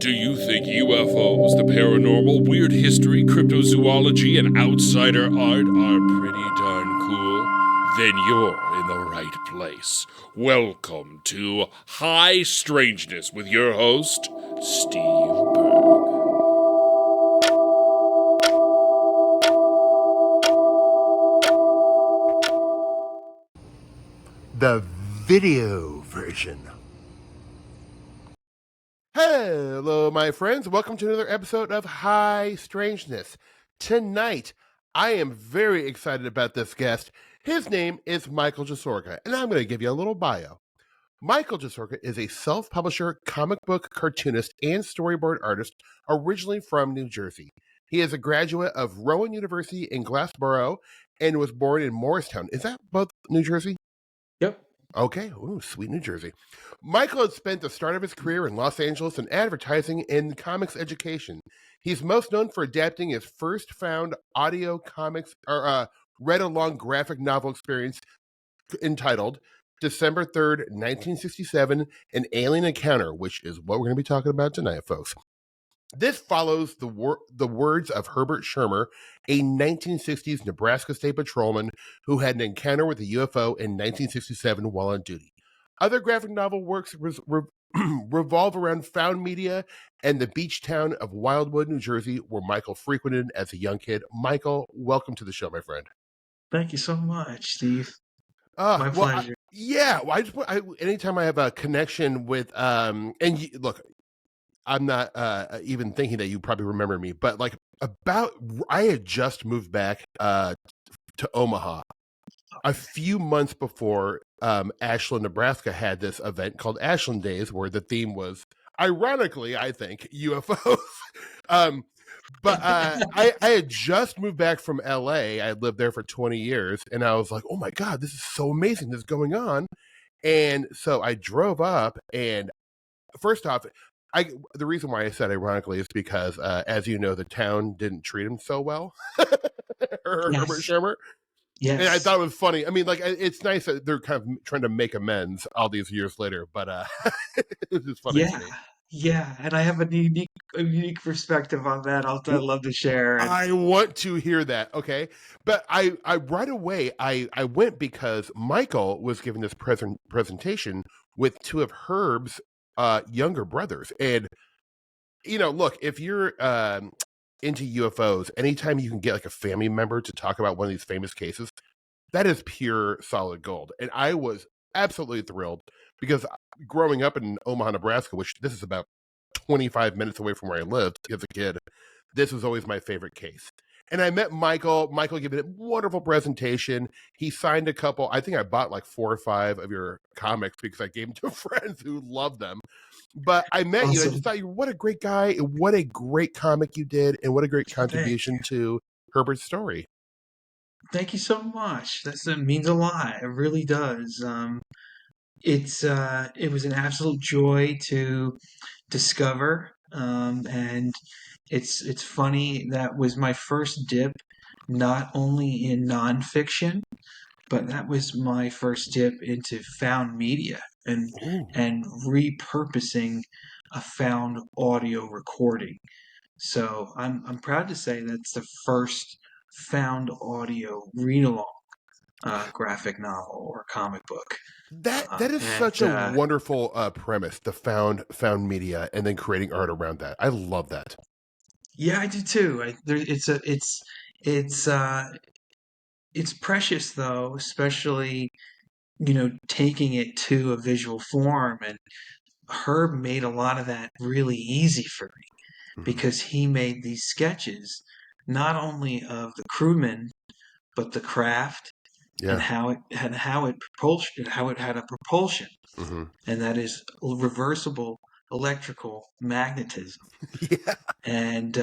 Do you think UFOs, the paranormal, weird history, cryptozoology, and outsider art are pretty darn cool? Then you're in the right place. Welcome to High Strangeness with your host, Steve Berg. The video version. Hello, my friends. Welcome to another episode of High Strangeness. Tonight, I am very excited about this guest. His name is Michael Jasorka, and I'm going to give you a little bio. Michael Jasorka is a self-publisher, comic book cartoonist, and storyboard artist originally from New Jersey. He is a graduate of Rowan University in Glassboro and was born in Morristown. Is that both New Jersey? Yep. Okay. Ooh, sweet New Jersey. Michael had spent the start of his career in Los Angeles in advertising and comics education. He's most known for adapting his first found audio comics or read-along graphic novel experience entitled December 3rd, 1967, An Alien Encounter, which is what we're going to be talking about tonight, folks. This follows the words of Herbert Schirmer, a 1960s Nebraska state patrolman who had an encounter with a UFO in 1967 while on duty. Other graphic novel works revolve around found media and the beach town of Wildwood, New Jersey, where Michael frequented as a young kid. Michael, welcome to the show, my friend. Thank you so much, Steve. My pleasure. Anytime I have a connection with, look, I'm not even thinking that you probably remember me, but I had just moved back to Omaha a few months before Ashland, Nebraska had this event called Ashland Days, where the theme was, ironically, I think, UFOs. I had just moved back from LA. I had lived there for 20 years, and I was like, oh my God, this is so amazing. This is going on. And so I drove up, and first off, the reason why I said ironically is because, as you know, the town didn't treat him so well. Herbert Schirmer. Yes. And I thought it was funny. I mean, it's nice that they're kind of trying to make amends all these years later, but it was just funny to me. Yeah, and I have a unique perspective on that. I'd love to share. I want to hear that. Okay, but I right away I went because Michael was giving this presentation with two of Herb's younger brothers, and look, if you're into UFOs, anytime you can get like a family member to talk about one of these famous cases, that is pure solid gold. And I was absolutely thrilled because growing up in Omaha, Nebraska, which this is about 25 minutes away from where I lived as a kid, this was always my favorite case. And I met Michael. Michael gave a wonderful presentation. He signed a couple. I think I bought like 4 or 5 of your comics because I gave them to friends who loved them. But I met you. I just thought, what a great guy. What a great comic you did. And what a great contribution to Herbert's story. Thank you so much. That means a lot. It really does. It was an absolute joy to discover. And it's funny, that was my first dip, not only in nonfiction, but that was my first dip into found media and repurposing a found audio recording. So I'm proud to say that's the first found audio read along graphic novel or comic book. That is such a wonderful premise, the found media, and then creating art around that. I love that. Yeah, I do too. It's precious though, especially taking it to a visual form. And Herb made a lot of that really easy for me because he made these sketches not only of the crewmen but the craft. Yeah. And how it had a propulsion, and that is reversible electrical magnetism. Yeah. And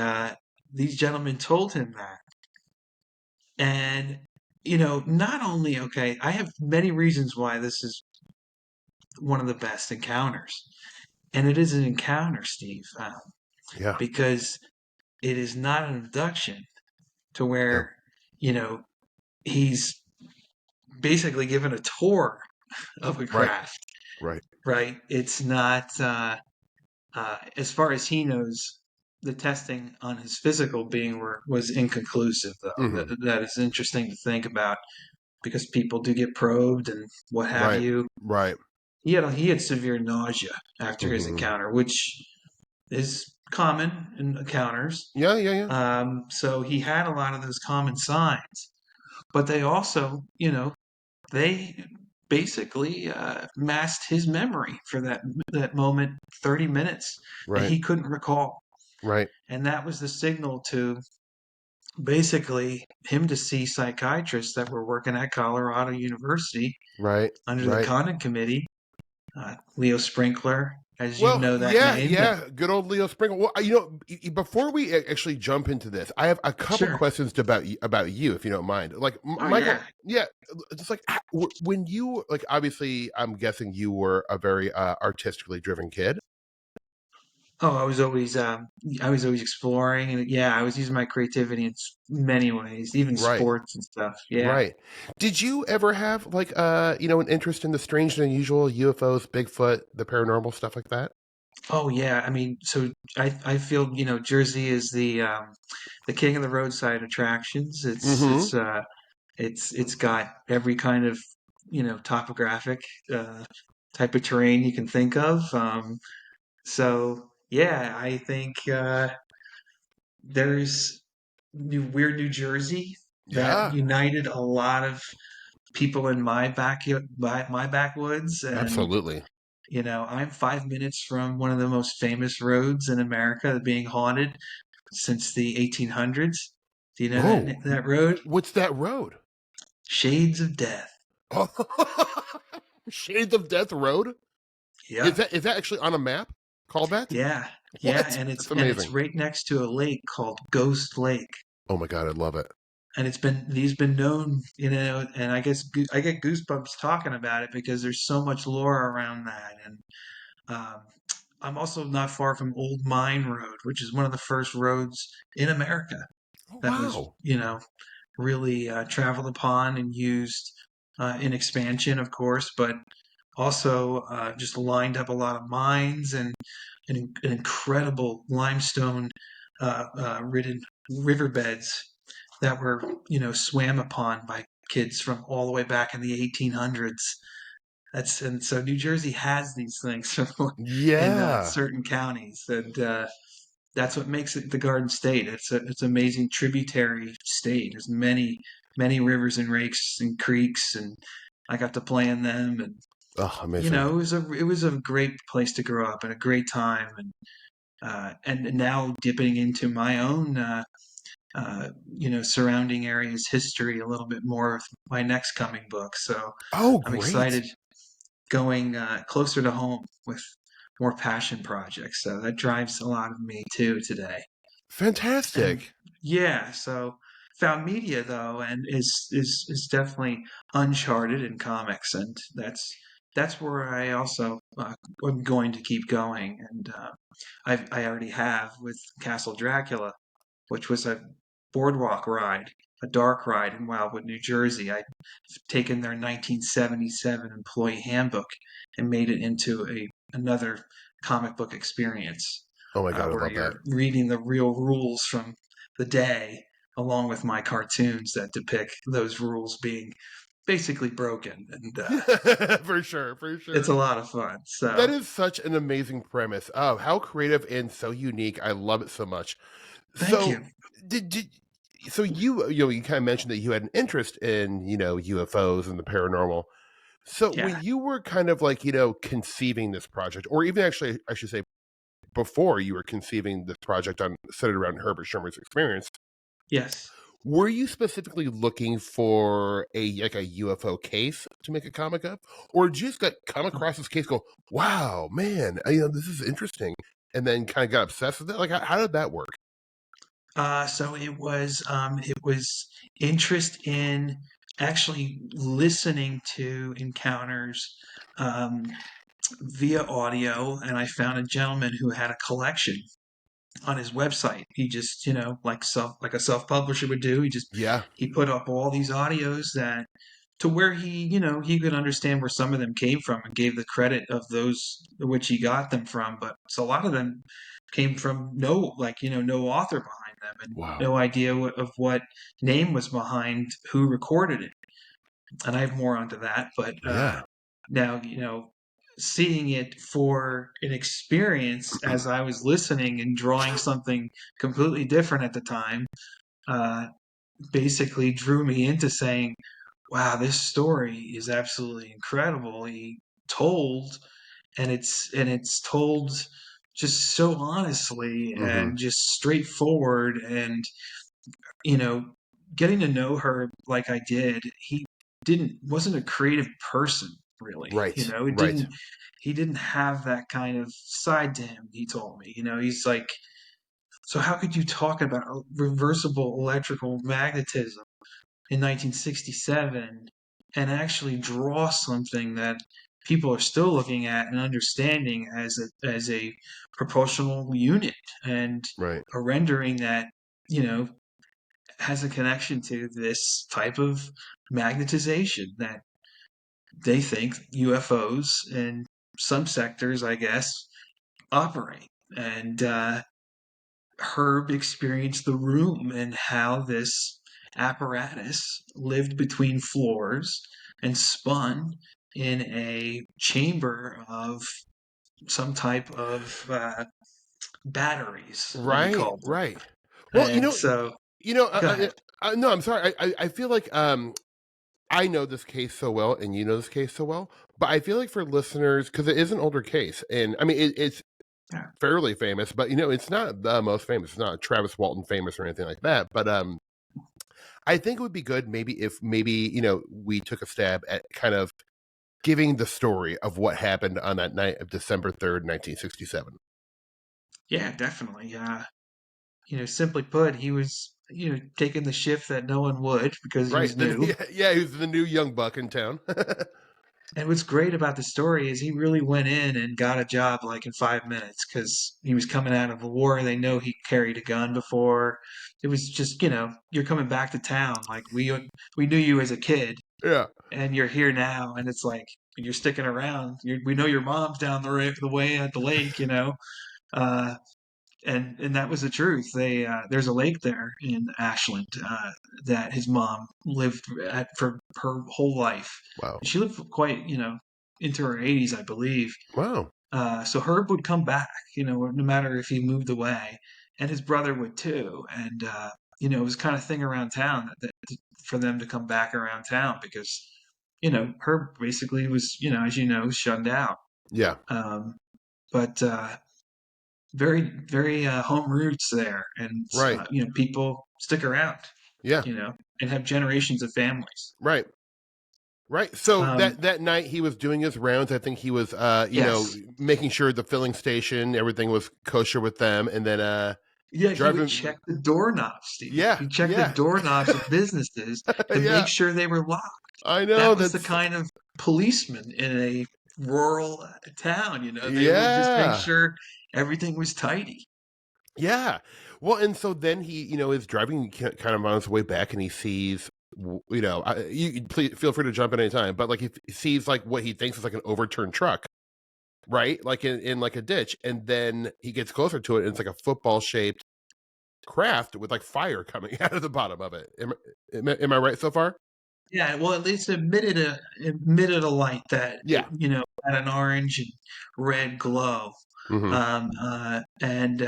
these gentlemen told him that. And not only, I have many reasons why this is one of the best encounters, and it is an encounter, Steve. Because it is not an abduction to where he's basically given a tour of a craft. Right. It's not As far as he knows, the testing on his physical being was inconclusive, though. Hmm. That is interesting to think about because people do get probed and what have Right. you. Right. He had severe nausea after his Hmm. encounter, which is common in encounters. Yeah. Yeah. Yeah. So he had a lot of those common signs, but they also, they basically masked his memory for that moment, 30 minutes that Right. he couldn't recall, Right. and that was the signal to basically him to see psychiatrists that were working at Colorado University Right. under the Right. Condon Committee. Leo Sprinkler, as you Well, know that yeah, name. And yeah, good old Leo Sprinkle. Well, before we actually jump into this, I have a couple sure. questions about you, if you don't mind. Like, Oh Michael, yeah. yeah, just like when you like, obviously, I'm guessing you were a very artistically driven kid. Oh, I was always exploring, and yeah, I was using my creativity in many ways, even Right, sports and stuff. Yeah. right. Did you ever have like an interest in the strange and unusual, UFOs, Bigfoot, the paranormal stuff like that? Oh yeah. I mean, so I feel Jersey is the king of the roadside attractions. Mm-hmm. It's got every kind of topographic uh, type of terrain you can think of. So yeah, I think there's Weird New Jersey that Yeah, united a lot of people in my backwoods, and absolutely. I'm 5 minutes from one of the most famous roads in America being haunted since the 1800s. Do you know Oh, that road? what's that road? Shades of Death. Oh, Shades of Death Road. Is Yep. that actually on a map called that? Yeah. Yeah, What? and That's it's amazing. right next to a lake called Ghost Lake. Oh my god, I love it. And he's been known, and I guess I get goosebumps talking about it because there's so much lore around that. And um, I'm also not far from Old Mine Road, which is one of the first roads in America Oh that was, wow. really traveled upon and used in expansion, of course, but also just lined up a lot of mines and an incredible limestone ridden riverbeds that were, swam upon by kids from all the way back in the 1800s. And so New Jersey has these things in Yeah. certain counties, and that's what makes it the Garden State. It's an amazing tributary state. There's many rivers and lakes and creeks, and I got to play in them, and Oh, amazing. it was a great place to grow up and a great time, and now dipping into my own surrounding areas history a little bit more with my next coming book. So Oh, I'm great. excited going closer to home with more passion projects. So that drives a lot of me too today. And Fantastic. yeah, so found media though, and is definitely uncharted in comics, and that's where I also am going to keep going. And I already have with Castle Dracula, which was a boardwalk ride, a dark ride in Wildwood, New Jersey. I'd taken their 1977 employee handbook and made it into another comic book experience, Oh my god, I where love that. you're reading the real rules from the day, along with my cartoons that depict those rules being basically broken, and For sure, for it's sure. a lot of fun. That So, is such an amazing premise. Oh, how creative and so unique. I love it so much. thank So, you. did so you kind of mentioned that you had an interest in, UFOs and the paranormal. So, when Yeah. you were kind of like, conceiving this project, or even actually I should say before you were conceiving this project on centered around Herbert Schirmer's experience, Yes. were you specifically looking for a UFO case to make a comic of, or just got come across this case, go, wow, man, this is interesting, and then kind of got obsessed with it? Like, how did that work? So it was interest in actually listening to encounters um, via audio, and I found a gentleman who had a collection on his website. He just, like a self publisher would do. Yeah. He put up all these audios that to where he could understand where some of them came from and gave the credit of those which he got them from. But so a lot of them came from no author behind them and Wow. no idea of what name was behind who recorded it. And I have more onto that, but Yeah. now, seeing it for an experience as I was listening and drawing something completely different at the time, basically drew me into saying, wow, this story is absolutely incredibly told, and it's told just so honestly Mm-hmm. and just straightforward. And you know getting to know her like I did, he didn't wasn't a creative person really. Right. It Right. didn't He didn't have that kind of side to him. He told me, he's like, so how could you talk about reversible electrical magnetism in 1967 and actually draw something that people are still looking at and understanding as a proportional unit, and Right. a rendering that you know has a connection to this type of magnetization that they think UFOs in some sectors, I guess, operate. And Herb experienced the room and how this apparatus lived between floors and spun in a chamber of some type of batteries, he Right. called them. Right. Well, And so, you know, go ahead. no, I'm sorry. I feel like I know this case so well, and you know this case so well, but I feel like for listeners, because it is an older case, and I mean it's Yeah. fairly famous, but it's not the most famous. It's not Travis Walton famous or anything like that. But I think it would be good if we took a stab at kind of giving the story of what happened on that night of December 3rd, 1967. Yeah, definitely. Simply put, he was, taking the shift that no one would because he Right. was new. Yeah, he was the new young buck in town. And what's great about the story is he really went in and got a job like in 5 minutes because he was coming out of a war. They know he carried a gun before. It was just, you're coming back to town. Like we knew you as a kid, Yeah. and you're here now, and it's like you're sticking around. We know your mom's down the way at the lake. Uh, and that was the truth. There's a lake there in Ashland that his mom lived at for her whole life. Wow. She lived quite, into her 80s, I believe. Wow. So Herb would come back, no matter if he moved away, and his brother would too. And it was kind of thing around town for them to come back around town because, Herb basically was, as shunned out. Yeah. But very, very home roots there, and Right. people stick around, Yeah. and have generations of families. Right. Right. So Um, that night he was doing his rounds. I think he was yes, making sure the filling station, everything was kosher with them, and then yeah, he would driving. check the doorknobs, Steve. Yeah. He checked the Yeah. doorknobs of businesses to make Yeah. sure they were locked. I know That was the that's kind of policeman in a rural town. They would just make yeah. sure everything was tidy. Yeah. Well, and so then he, is driving kind of on his way back, and he sees, you please feel free to jump in anytime, but like he sees like what he thinks is like an overturned truck, right? Like in like a ditch, and then he gets closer to it, and it's like a football shaped craft with like fire coming out of the bottom of it. Am I right so far? Yeah, well, at least emitted a light that Yeah. had an orange and red glow. Mm-hmm. And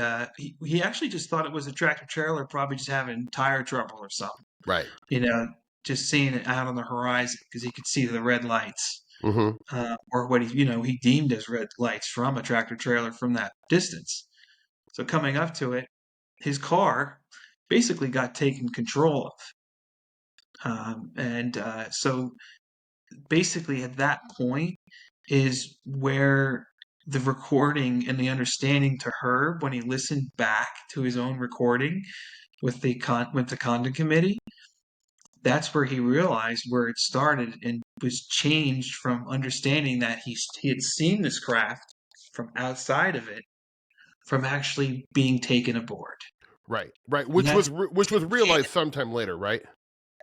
he actually just thought it was a tractor trailer, probably just having tire trouble or something. Right. Just seeing it out on the horizon because he could see the red lights, Mm-hmm. or what he deemed as red lights from a tractor trailer from that distance. So coming up to it, his car basically got taken control of. And so basically at that point is where the recording and the understanding to Herb when he listened back to his own recording with the Condon committee, that's where he realized where it started and was changed from understanding that he had seen this craft from outside of it, from actually being taken aboard. Right. Right. And Which was realized sometime later, right?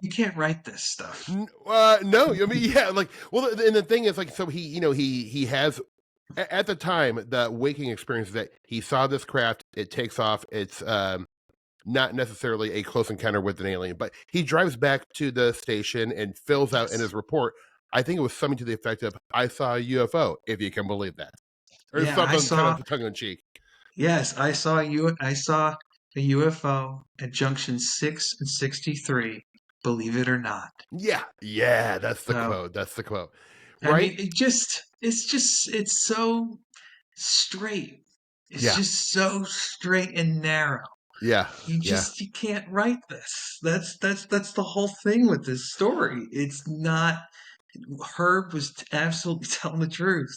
You can't write this stuff. No, I mean, yeah, like, well, and the thing is, like, so he has, at the time, the waking experience is that he saw this craft, it takes off, it's not necessarily a close encounter with an alien, but he drives back to the station and fills out in his report, I think it was something to the effect of, I saw a UFO, if you can believe that. Or Yeah, I something kind saw. of tongue in cheek. Yes, I saw you. I saw a UFO at junction 6 and 63. Believe it or not. Yeah, that's the So, quote. That's the quote. I Right? mean, it's so straight. It's Yeah. just so straight and narrow. Yeah. Yeah. You can't write this. That's the whole thing with this story. It's not. Herb was absolutely telling the truth.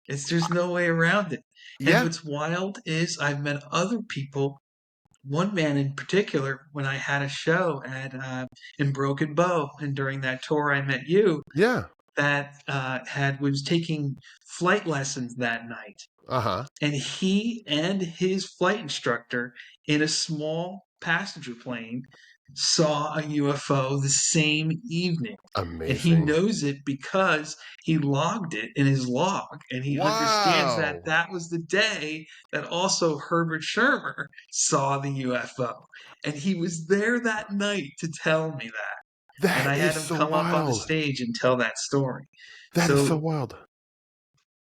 It's There's no way around it. And Yeah. what's wild is I've met other people. One man in particular, when I had a show at in Broken Bow, and during that tour I met you, Yeah. that had was taking flight lessons that night, Uh-huh. and he and his flight instructor in a small passenger plane saw a UFO the same evening. And he Amazing. knows it because he logged it in his log, and he understands that Wow. that was the day that also Herbert Schirmer saw the UFO. And he was there that night to tell me that. And That I is had him so come up on the wild. stage and tell that story. That is so So wild.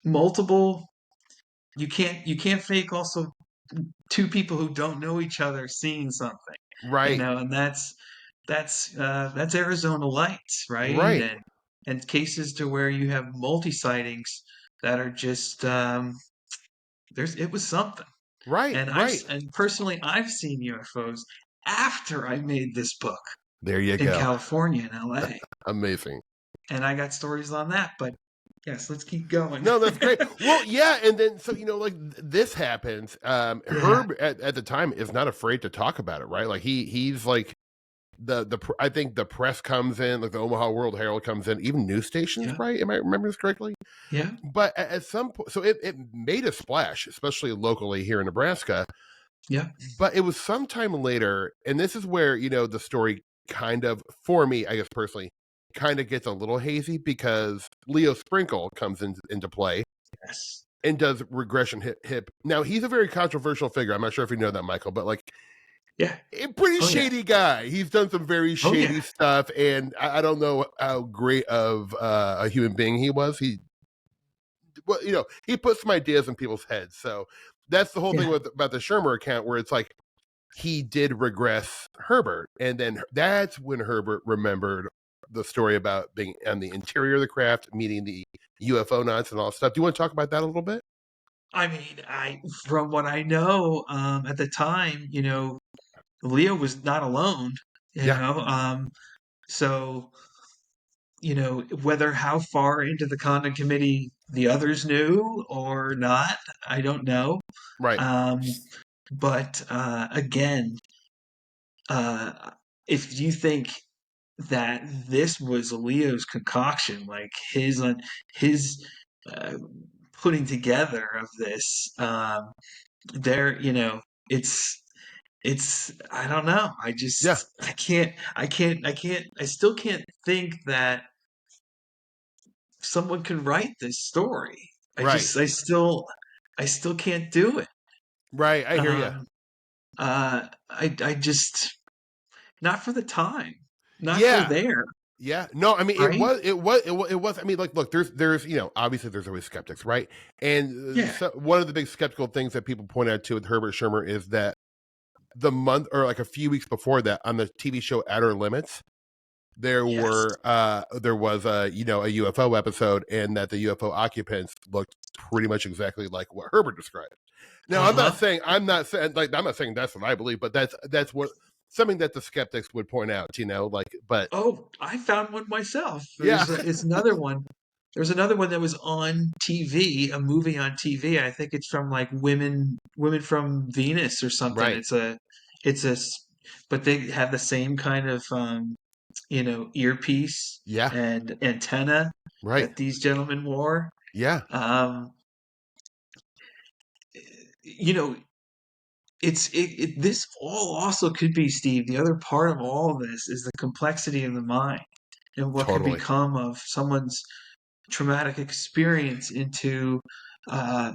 multiple you can't fake also two people who don't know each other seeing something, Right. and that's Arizona Lights, right? Right. And cases to where you have multi sightings that are just there's it was something. Right. And Right. personally I've seen UFOs after I made this book There you in go. California and LA, Amazing. and I got stories on that. But yes, let's keep going. No, that's great. Well, yeah, and then so like this happens. Yeah. Herb at the time is not afraid to talk about it, right? Like he's like I think the press comes in, like the Omaha World Herald comes in, even news stations, Yeah. right? Am I remembering this correctly? Yeah. But at some point, so it made a splash, especially locally here in Nebraska. Yeah. But it was sometime later, and this is where the story kind of, for me, I guess personally, kind of gets a little hazy because Leo Sprinkle comes into play Yes. and does regression hip. Now he's a very controversial figure. I'm not sure if you know that, Michael, but like, Yeah. a pretty shady guy. He's done some very shady stuff, and I don't know how great of a human being he was. Well, he put some ideas in people's heads. So that's the whole thing about the Schirmer account, where it's like he did regress Herbert, and then that's when Herbert remembered the story about being on the interior of the craft, meeting the UFO nuts and all that stuff. Do you want to talk about that a little bit? I mean, from what I know, at the time, Leo was not alone, so, whether how far into the conduct committee the others knew or not, I don't know. Right. But again, if you think that this was Leo's concoction, like his uh, putting together of this, there, it's I don't know. Yeah. I still can't think that someone can write this story. Right. I still can't do it. Right. I hear you. I just not for the time, not for Yeah. there, Yeah. No, I mean, right? it was. I mean, like, look, there's, obviously there's always skeptics, right? And Yeah. so one of the big skeptical things that people point out too with Herbert Schirmer is that the month or like a few weeks before that on the TV show Outer Limits, there Yes. was a UFO episode, and that the UFO occupants looked pretty much exactly like what Herbert described. Now, I'm not saying that's what I believe, but that's what something that the skeptics would point out, but Oh, I found one myself. yeah. It's another one. There's another one that was on TV, a movie on TV. I think it's from like Women from Venus or something. Right. It's a, but they have the same kind of, earpiece Yeah. and antenna Right. that these gentlemen wore. Yeah. Um, you know, this all also could be, Steve. The other part of all of this is the complexity of the mind and what can Totally. become of someone's traumatic experience into uh,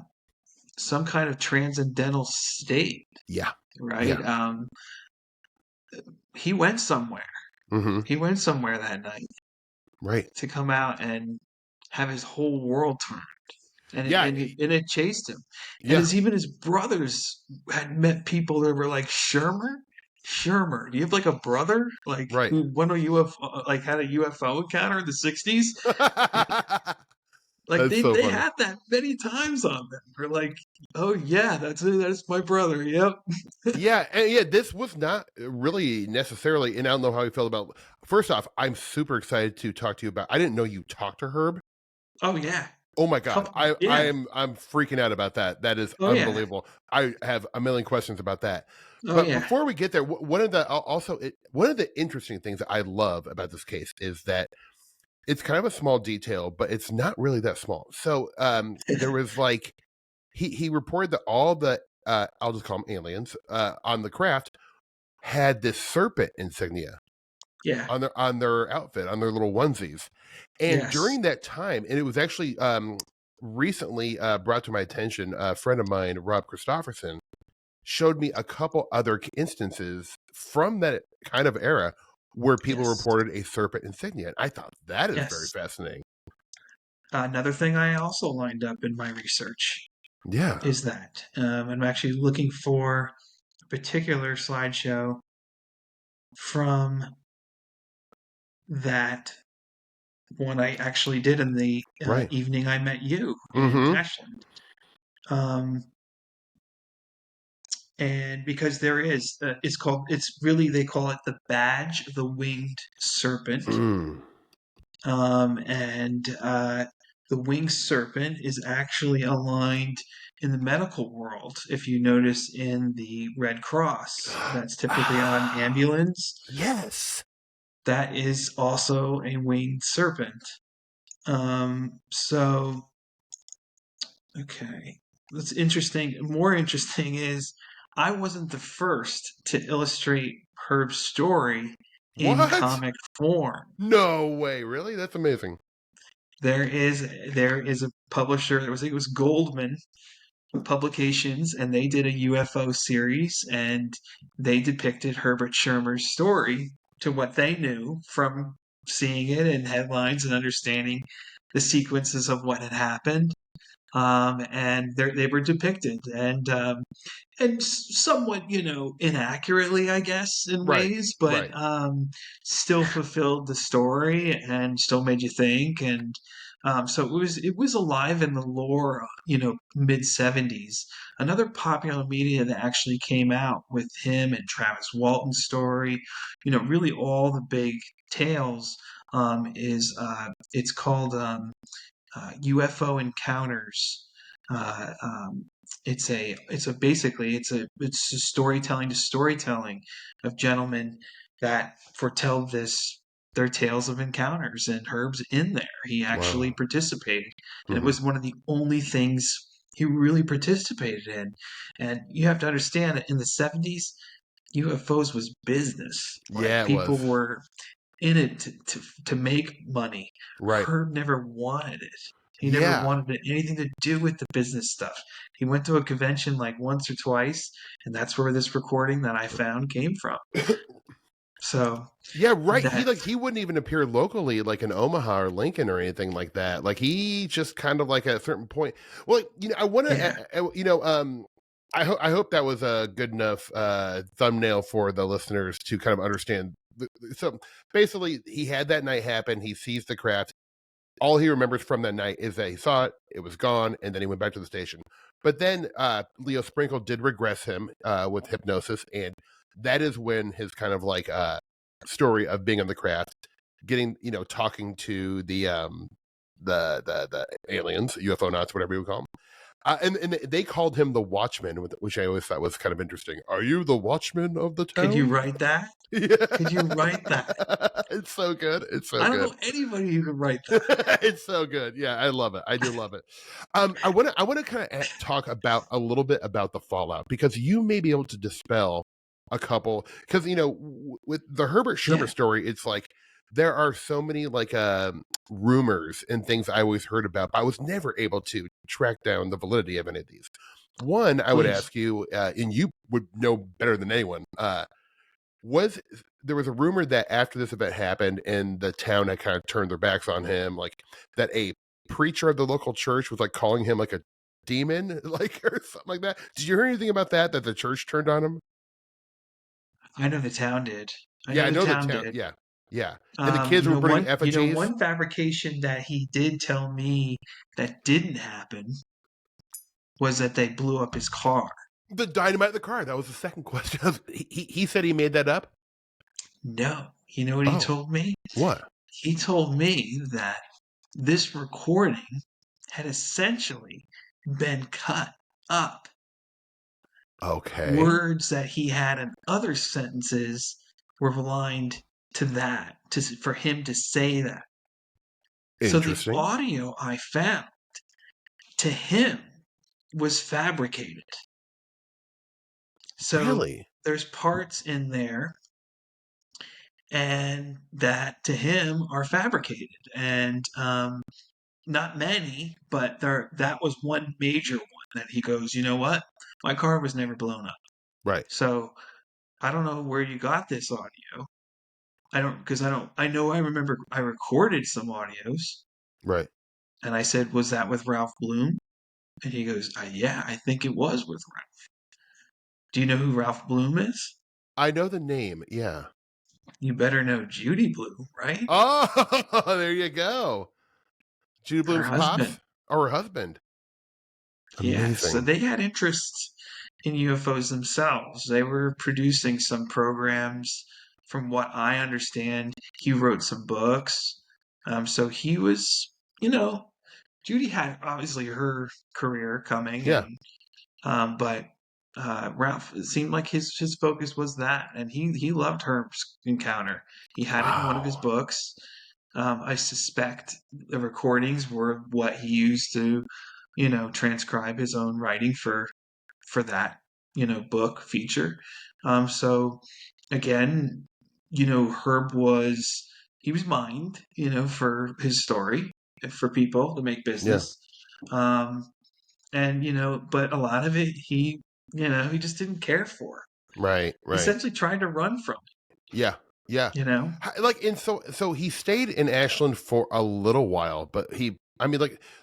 some kind of transcendental state, Yeah. right? Yeah. He went somewhere. Mm-hmm. He went somewhere that night Right. to come out and have his whole world turned. And Yeah. it chased him. And Yeah. even his brothers had met people that were like, Schirmer, do you have like a brother like Right. who won a UFO, like had a UFO encounter in the 60s? Like That's so they funny. had that many times on them. They're like, oh yeah, that's my brother. Yep. Yeah, and yeah, this was not really necessarily, and I don't know how you felt about. First off, I'm super excited to talk to you about. I didn't know you talked to Herb. Oh yeah. Oh my god, Yeah. I'm freaking out about that. That is Oh yeah. unbelievable. I have a million questions about that. Oh But yeah. before we get there, one of the one of the interesting things that I love about this case is that it's kind of a small detail, but it's not really that small. So there was like he reported that all the I'll just call them aliens on the craft had this serpent insignia Yeah. on their outfit, on their little onesies. And Yes. during that time, and it was actually recently brought to my attention, a friend of mine, Rob Christofferson, showed me a couple other instances from that kind of era where people Yes. reported a serpent insignia. And I thought that is very Yes. fascinating. Another thing I also lined up in my research Yeah. is that I'm actually looking for a particular slideshow from that one I actually did in the Right. evening I met you in Mm-hmm. Ashland. And because there is, they call it the badge of the winged serpent. Mm. And the winged serpent is actually aligned in the medical world. If you notice in the Red Cross, that's typically on ambulance. Yes. That is also a winged serpent. So, okay. What's interesting, more interesting is I wasn't the first to illustrate Herb's story in What? comic form. No way. Really? That's amazing. There is a publisher. It was Goldman Publications, and they did a UFO series, and they depicted Herbert Schirmer's story to what they knew from seeing it in headlines and understanding the sequences of what had happened. And they were depicted, and somewhat, inaccurately, I guess, in Right. ways, but Right. still fulfilled the story and still made you think. And so it was alive in the lore, mid 70s. Another popular media that actually came out with him and Travis Walton's story, really all the big tales, is it's called UFO Encounters. Uh, um, it's a storytelling to storytelling of gentlemen that foretell their tales of encounters, and Herb's in there. He actually Wow. participated, and it Mm-hmm. was one of the only things he really participated in. And you have to understand that in the 70s, UFOs was business. Like, Yeah, it people was. were in it to make money. Right. Herb never wanted it. He never Yeah. wanted anything to do with the business stuff. He went to a convention like once or twice, and that's where this recording that I found came from. So Yeah, right. that's He wouldn't even appear locally like in Omaha or Lincoln or anything like that. Like he just kind of like at a certain point. Well, I want yeah, to I hope that was a good enough thumbnail for the listeners to kind of understand. So basically, he had that night happen. He sees the craft. All he remembers from that night is that he saw it was gone, and then he went back to the station. But then Leo Sprinkle did regress him with hypnosis, and that is when his kind of like story of being on the craft, getting talking to the aliens, UFO nauts, whatever you would call them, And they called him the Watchman, which I always thought was kind of interesting. Are you the Watchman of the town? Could you write that? Yeah. Could you write that? It's so good. It's so I don't good. know anybody who can write that. It's so good. Yeah, I love it. I do love it. I want to kind of talk about a little bit about the fallout, because you may be able to dispel a couple, because with the Herbert Schirmer story, it's like there are so many like rumors and things I always heard about, but I was never able to track down the validity of any of these. One, I would ask you, and you would know better than anyone, there was a rumor that after this event happened and the town had kind of turned their backs on him, like that a preacher of the local church was like calling him like a demon, like, or something like that. Did you hear anything about that the church turned on him? I know the town did. I know the town did. Yeah. And the kids were burning effigies. One fabrication that he did tell me that didn't happen was that they blew up his car. The dynamite in the car. That was the second question. He said he made that up? No. You know what he told me? What? He told me that this recording had essentially been cut up. Okay. Words that he had in other sentences were aligned to that, for him to say that. So the audio I found to him was fabricated. So really? There's parts in there and that to him are fabricated, and not many, but that was one major one that he goes, you know what? My car was never blown up. Right. So I don't know where you got this audio. I remember I recorded some audios. Right. And I said, was that with Ralph Bloom? And he goes, yeah, I think it was with Ralph. Do you know who Ralph Bloom is? I know the name, yeah. You better know Judy Bloom, right? Oh, there you go. Judy Bloom's pops? Or her husband. Amazing. Yeah, so they had interests in UFOs themselves. They were producing some programs. From what I understand, he wrote some books. So he was, Judy had obviously her career coming. Yeah. But Ralph, it seemed like his focus was that, and he loved Herb's encounter. He had it in one of his books. I suspect the recordings were what he used to, transcribe his own writing for that, book feature. So again, Herb was mined, for his story, for people to make business. Yeah. But a lot of it, he just didn't care for. Right. He essentially tried to run from it. Yeah. And so he stayed in Ashland for a little while, but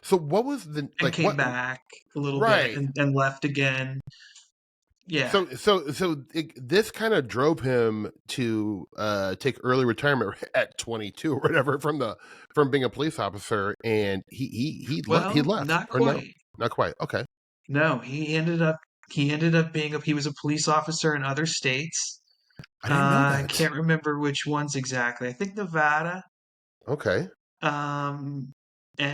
so what was the and came back a little bit and left again. Yeah. So this kind of drove him to take early retirement at 22 or whatever from being a police officer, and he left. Not quite. Not quite. Okay. No, he ended up he was a police officer in other states. I didn't know that. I can't remember which ones exactly. I think Nevada. Okay. And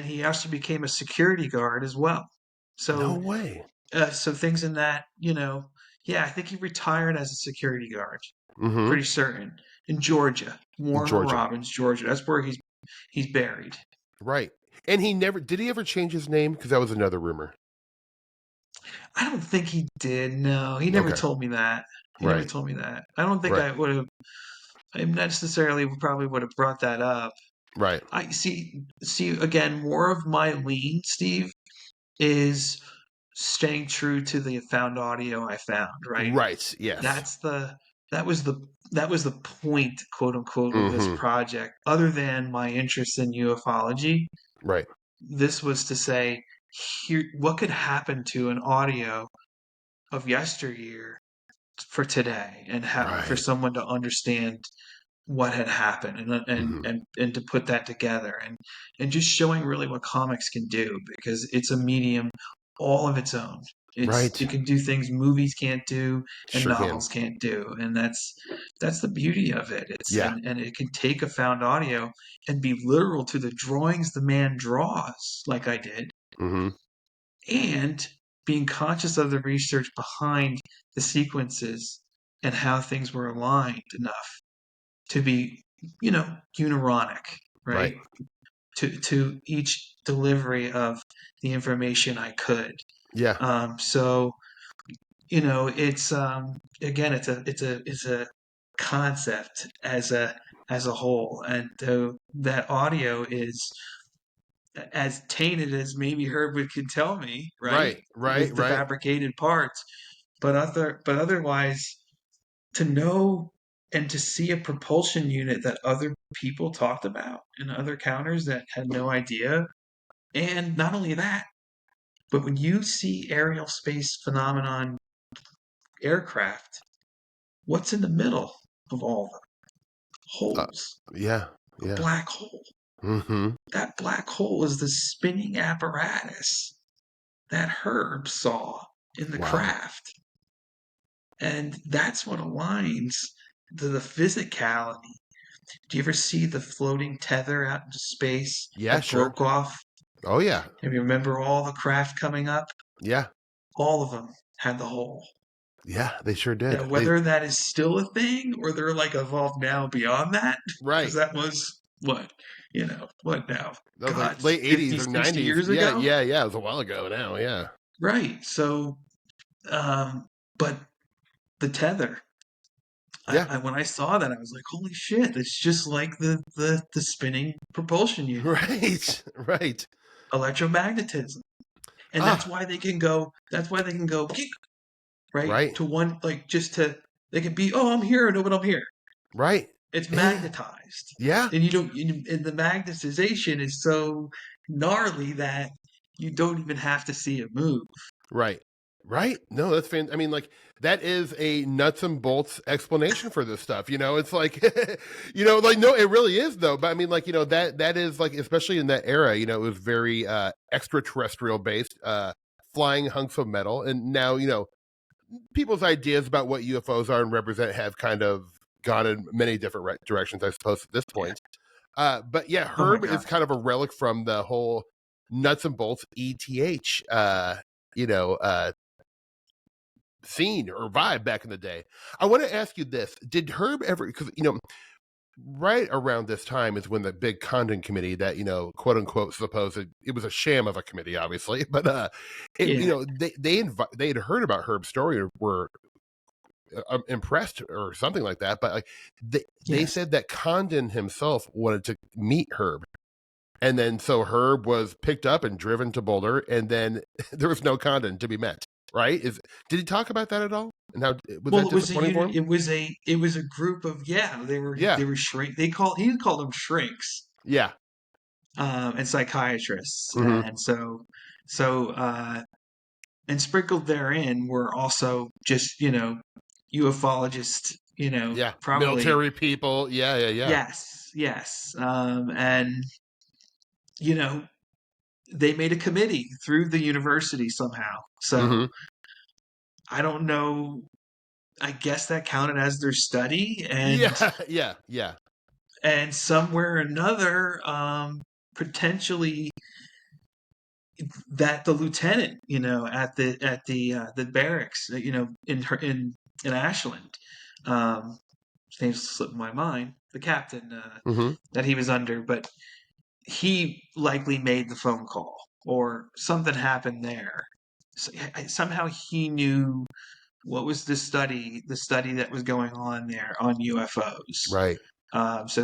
he actually became a security guard as well. So no way. So things in that, I think he retired as a security guard. Mm-hmm. Pretty certain. In Georgia. Warner Robins, Georgia. That's where he's buried. Right. And did he ever change his name? Because that was another rumor. I don't think he did. No, he never told me that. Never told me that. I don't think I would have. I necessarily probably would have brought that up. Right. I see. Again, more of my lean, Steve, is staying true to the found audio I found. Right. Right. Yes. That was the point, quote unquote, of this project. Other than my interest in ufology. Right. This was to say, here, what could happen to an audio of yesteryear for today, and for someone to understand what had happened, and to put that together, and just showing really what comics can do, because it's a medium all of its own. It can do things movies can't do and novels can't do, and that's the beauty of it. And it can take a found audio and be literal to the drawings the man draws, like I did, and being conscious of the research behind the sequences and how things were aligned enough to be, unironic, Right. right? To each delivery of the information I could. Yeah. So it's again, it's a concept as a whole, and that audio is as tainted as maybe Herb could tell me, right? Right. Right. With the Right. fabricated parts, but otherwise, to know and to see a propulsion unit that other people talked about and other counters that had no idea, and not only that, but when you see aerial space phenomenon aircraft, what's in the middle of all of them? Holes. Yeah. A Yeah. black hole. Mm-hmm. That black hole is the spinning apparatus that Herb saw in the Wow. craft. And that's what aligns to the physicality. Do you ever see the floating tether out into space Yeah, that sure. broke off? Oh, yeah. And you remember all the craft coming up? Yeah. All of them had the hole. Yeah, they sure did. Now, whether that is still a thing or they're like evolved now beyond that, because Right. that was what now? That was God, like late 50, 80s or 60 90s. years Yeah, ago? yeah, yeah. It was a while ago now. Yeah. Right. So, but the tether, Yeah. when I saw that, I was like, holy shit, it's just like the spinning propulsion unit, Right. Right. electromagnetism. And Ah, that's why they can go, geek, right? right. To one, like they can be, oh, I'm here, no, but I'm here. Right. It's Yeah. magnetized. Yeah. And and the magnetization is so gnarly that you don't even have to see it move. Right. Right. No, that's fan. I mean, like that is a nuts and bolts explanation for this stuff. It's like, like no, it really is though. But I mean, like that is like, especially in that era, it was very extraterrestrial based, flying hunks of metal, and now people's ideas about what UFOs are and represent have kind of gone in many different directions, I suppose, at this point. But yeah, Oh my Herb is God. kind of a relic from the whole nuts and bolts ETH, scene or vibe back in the day. I want to ask you this: did Herb ever? Because right around this time is when the big Condon committee, that quote unquote, supposed it was a sham of a committee, obviously, but Yeah. they had heard about Herb's story or were impressed or something like that. But like they Yes. said that Condon himself wanted to meet Herb. And then so Herb was picked up and driven to Boulder, and then there was no Condon to be met. Right? Did he talk about that at all? And how was Well, that it was a disappointing for unit. him? It was a group of Yeah, they were shrink. He called them shrinks, yeah, and psychiatrists, hmm and so and sprinkled therein were also just ufologists, yeah. probably. Military people. Yeah, yeah, yeah. Yes, and you know they made a committee through the university somehow. So hmm I don't know. I guess that counted as their study, Yeah, yeah, yeah. and somewhere or another, potentially that the lieutenant, at the barracks, in Ashland, his name slipped my mind, the captain hmm that he was under, but he likely made the phone call or something happened there. So, somehow he knew what was the study that was going on there on UFOs. Right. So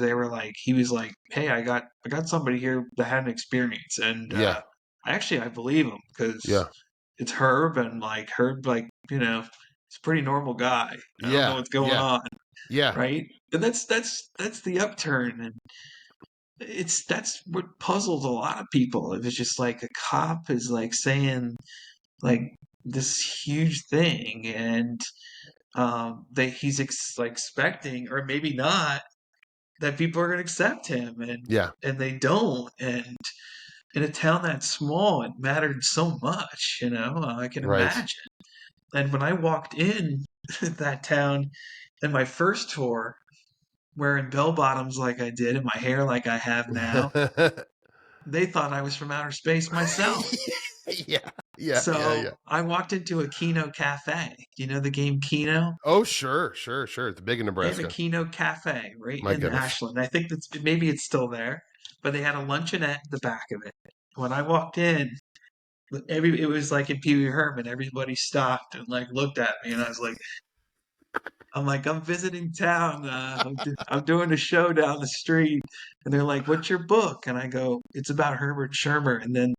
he was like, "Hey, I got somebody here that had an experience," and Yeah, I believe him because yeah, it's Herb, and Herb, he's a pretty normal guy. I don't know yeah, what's going yeah, on, yeah. right? And that's the upturn, and that's what puzzles a lot of people. It was just like a cop is saying like this huge thing, and he's expecting, or maybe not, that people are going to accept him, Yeah. and they don't. And in a town that small, it mattered so much. I can Right. imagine. And when I walked in that town in my first tour, wearing bell bottoms like I did and my hair like I have now, they thought I was from outer space myself. Yeah, So I walked into a Keno Cafe. Do you know the game Keno? Oh, sure. It's big in They have a Nebraska. Keno Cafe right My in goodness. Ashland. I think maybe it's still there, but they had a luncheonette in the back of it. When I walked in, it was like in Pee Wee Herman. Everybody stopped and like looked at me, and I was like, I'm visiting town. I'm doing a show down the street, and they're like, "What's your book?" And I go, "It's about Herbert Schirmer." And then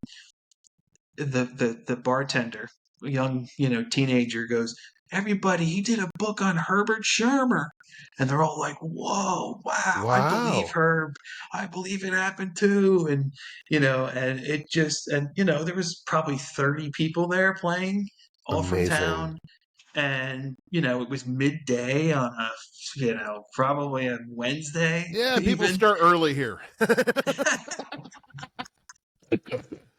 the bartender, a young teenager, goes, "Everybody, he did a book on Herbert Schirmer." And they're all like, "Whoa, wow, I believe Wow. Herb. I believe it happened too." And and it just there was probably 30 people there playing, all from Amazing. town. And it was midday on a probably on Wednesday Yeah, people even. start early here.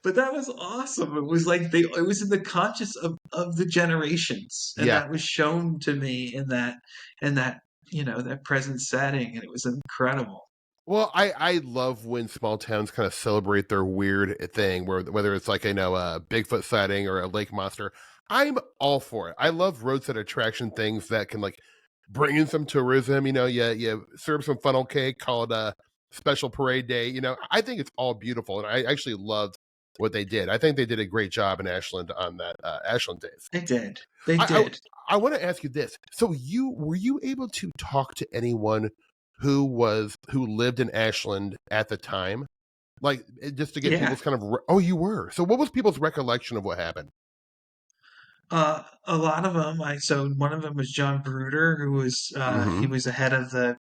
But that was awesome. It was like it was in the conscious of the generations, and Yeah. that was shown to me in that that present setting, and it was incredible. Well, I love when small towns kind of celebrate their weird thing, whether it's like a Bigfoot sighting or a lake monster. I'm all for it. I love roadside attraction things that can like bring in some tourism. You serve some funnel cake, call it a special parade day. I think it's all beautiful, and I actually loved what they did. I think they did a great job in Ashland on that Ashland days. They did. They I, did. I want to ask you this. So were you able to talk to anyone who lived in Ashland at the time? Like just to get Yeah. people's kind of oh, you were. So what was people's recollection of what happened? A lot of them. So one of them was John Bruder, who was he Mm-hmm. was the head of the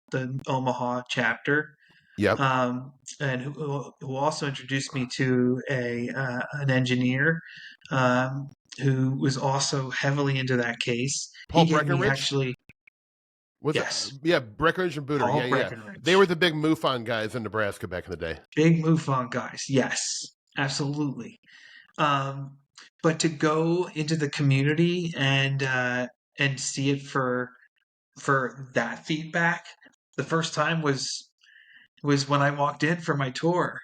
Omaha chapter. Yep. And who also introduced me to an engineer who was also heavily into that case. He Paul gave me Breckenridge? actually, Was it? yes, Yeah, Breckenridge and Booter. Paul Yeah. They Breckenridge, were the big MUFON guys in Nebraska back in the day. big MUFON guys. Yes, absolutely. Um, but to go into the community and see it for that feedback, the first time was when I walked in for my tour.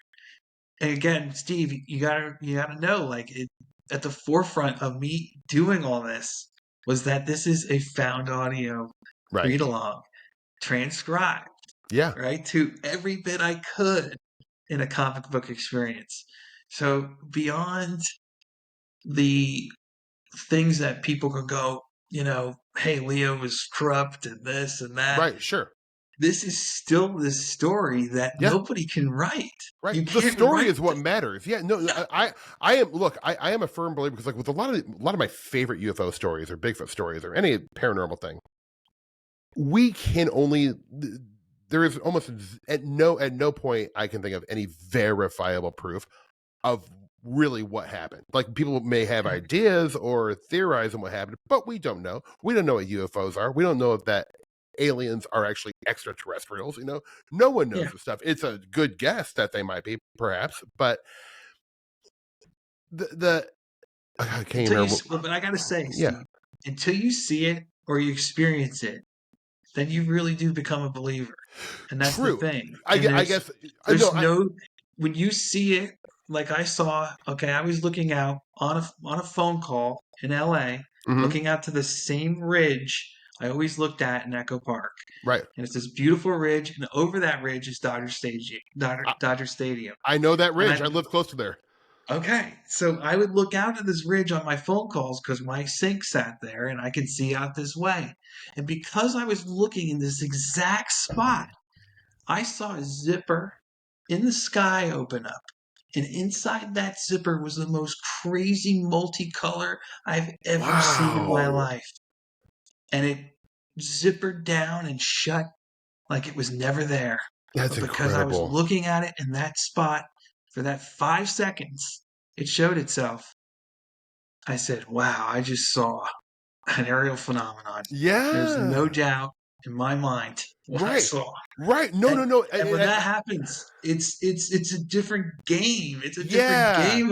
And again, Steve, you gotta know, like at the forefront of me doing all this was that this is a found audio Right. read along, transcribed, Yeah. right, to every bit I could in a comic book experience. So beyond the things that people could go, hey, Leo was corrupt and this and that. Right. Sure. This is still this story that Yeah. nobody can write. Right. You The can't story write is what matters. Yeah. No, I am. Look, I am a firm believer because, like, with a lot of my favorite UFO stories or Bigfoot stories or any paranormal thing, we can only. There is almost at no point I can think of any verifiable proof of really what happened. Like people may have ideas or theorize on what happened, but we don't know. We don't know what UFOs are. We don't know if that aliens are actually extraterrestrials. No one knows Yeah. this stuff. It's a good guess that they might be, perhaps, but the I can't remember. But I gotta say, Yeah. Steve, until you see it or you experience it, then you really do become a believer, and that's True. the thing. I guess there's when you see it, like I saw. Okay, I was looking out on a phone call in L.A., Mhm. looking out to the same ridge I always looked at in Echo Park. Right. And it's this beautiful ridge, and over that ridge is Dodger Stadium. I know that ridge. I live close to there. Okay, so I would look out at this ridge on my phone calls because my sink sat there and I could see out this way. And because I was looking in this exact spot, I saw a zipper in the sky open up. And inside that zipper was the most crazy multicolor I've ever seen in my life. And it zippered down and shut like it was never there. That's but because incredible. I was looking at it in that spot for that 5 seconds, it showed itself. I said, wow, I just saw an aerial phenomenon. Yeah. There's no doubt in my mind what I saw. Right. No. And when that happens, it's a different game. It's a different game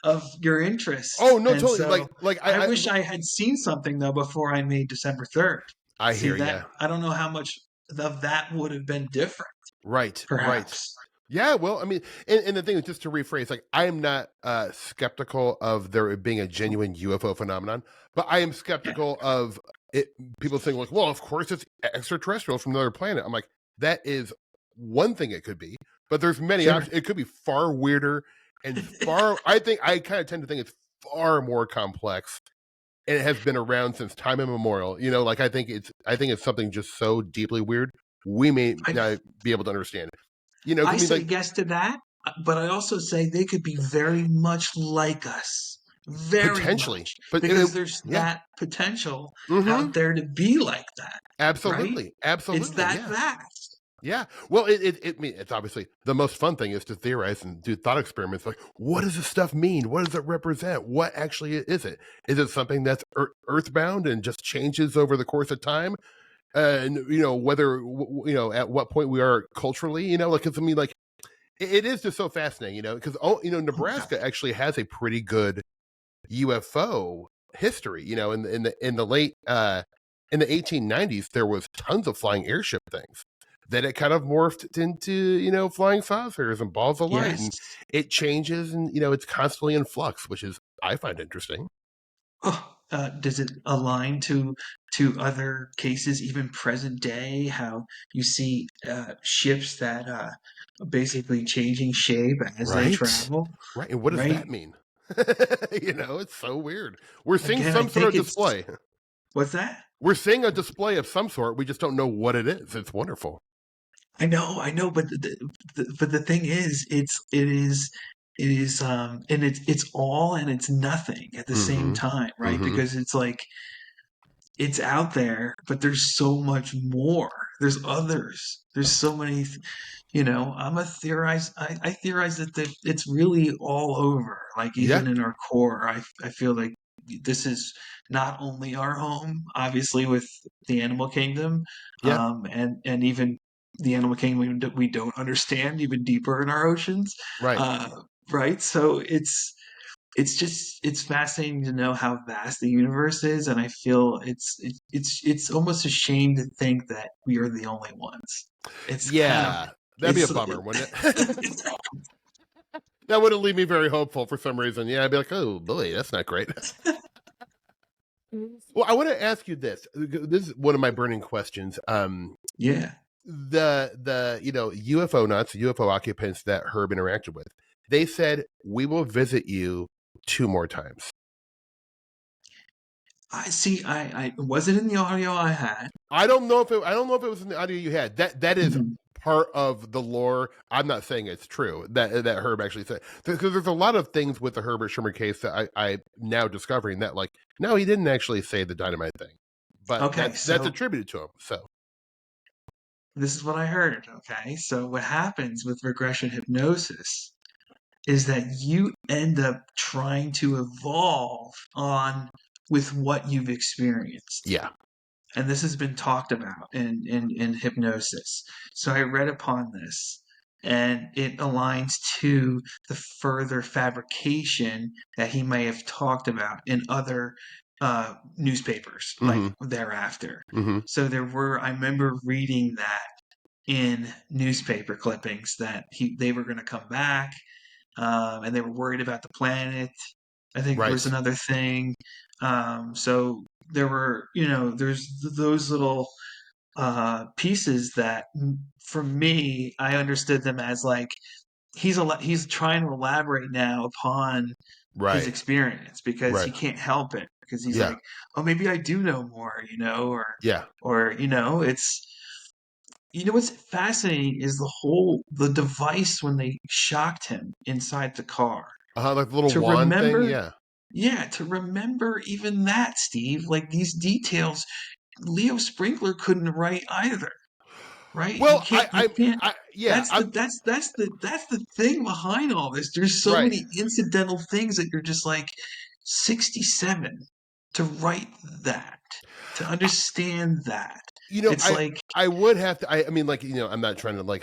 of your interest. Oh no, and totally. So like I wish I had seen something though before I made December 3rd. I hear you. I don't know how much of that would have been different. Right. Perhaps. Right. Yeah, well, I mean, and the thing is, just to rephrase, like, I am not skeptical of there being a genuine UFO phenomenon, but I am skeptical of it. People think like, well, of course it's extraterrestrial from another planet. I'm like, that is one thing it could be, but there's many Sure. options. It could be far weirder and far. I kind of tend to think it's far more complex, and it has been around since time immemorial. You know, like I think it's something just so deeply weird we may not be able to understand it. You know, I I mean, say like, yes to that, but I also say they could be very much like us, very potentially, much, but because there's yeah, that potential hmm out there to be like that, right? absolutely, It's absolutely, that yeah, vast. yeah. Well, I mean, it's obviously the most fun thing is to theorize and do thought experiments. Like, what does this stuff mean? What does it represent? What actually is it? Is it something that's earthbound and just changes over the course of time? And you know whether you know at what point we are culturally, you know, like 'cause, I mean, like it is just so fascinating, you know, because you know Oh, God. Nebraska actually has a pretty good UFO history. You know, in the late in the 1890s, there was tons of flying airship things. Then it kind of morphed into, you know, flying saucers and balls of light, Yes. and it changes, and you know, it's constantly in flux, which is I find interesting. Oh, does it align to other cases, even present day? How you see ships that basically changing shape as they Right, travel, right. And what does right? that mean? You know, it's so weird. We're seeing Again, I some sort think of it's display. what's that? We're seeing a display of some sort. We just don't know what it is. It's wonderful. I know, but but the thing is, it is, and it's all and it's nothing at the same Mm-hmm. time, right? Mm-hmm. Because it's like it's out there, but there's so much more. There's others. There's so many. You know, I theorize that it's really all over. Like Yeah. even in our core, I feel like this is not only our home, obviously with the animal kingdom, Yeah. and even the animal kingdom that we don't understand even deeper in our oceans, Right. uh, right? So it's just it's fascinating to know how vast the universe is, and I feel it's almost a shame to think that we are the only ones. It's kind of Yeah. That'd be a it's bummer, wouldn't it? That wouldn't leave me very hopeful for some reason. Yeah, I'd be like, oh boy, that's not great. Well, I want to ask you this. This is one of my burning questions. yeah. The you know UFO nuts, UFO occupants that Herb interacted with, they said we will visit you 2 more times. I see. I was it in the audio I had. I don't know if it was in the audio you had. That is Mhm. part of the lore. I'm not saying it's true that Herb actually said, because there's a lot of things with the Herbert Schirmer case that I now discovering that like no, he didn't actually say the dynamite thing, but Okay, that's so attributed to him. So this is what I heard. Okay, so what happens with regression hypnosis is that you end up trying to evolve on with what you've experienced. yeah, And this has been talked about in hypnosis. So I read upon this, and it aligns to the further fabrication that he may have talked about in other newspapers, like mm-hmm, thereafter. mm-hmm, I remember reading that in newspaper clippings that they were going to come back, and they were worried about the planet. I think there was right, another thing. So there were, there's those little pieces that, for me, I understood them as like he's trying to elaborate now upon his right, experience because he right, can't help it because he's yeah, like, oh, maybe I do know more, yeah, or it's what's fascinating is the device when they shocked him inside the car like the little to wand thing, remember. yeah. Yeah, to remember even that, Steve, like these details, Leo Sprinkler couldn't write either, right? Well, You can't. yeah, That's the thing behind all this. There's so right. many incidental things that you're just like 67 to write that, to understand that. You know, It's like, I would have to. I mean, like, you know, I'm not trying to like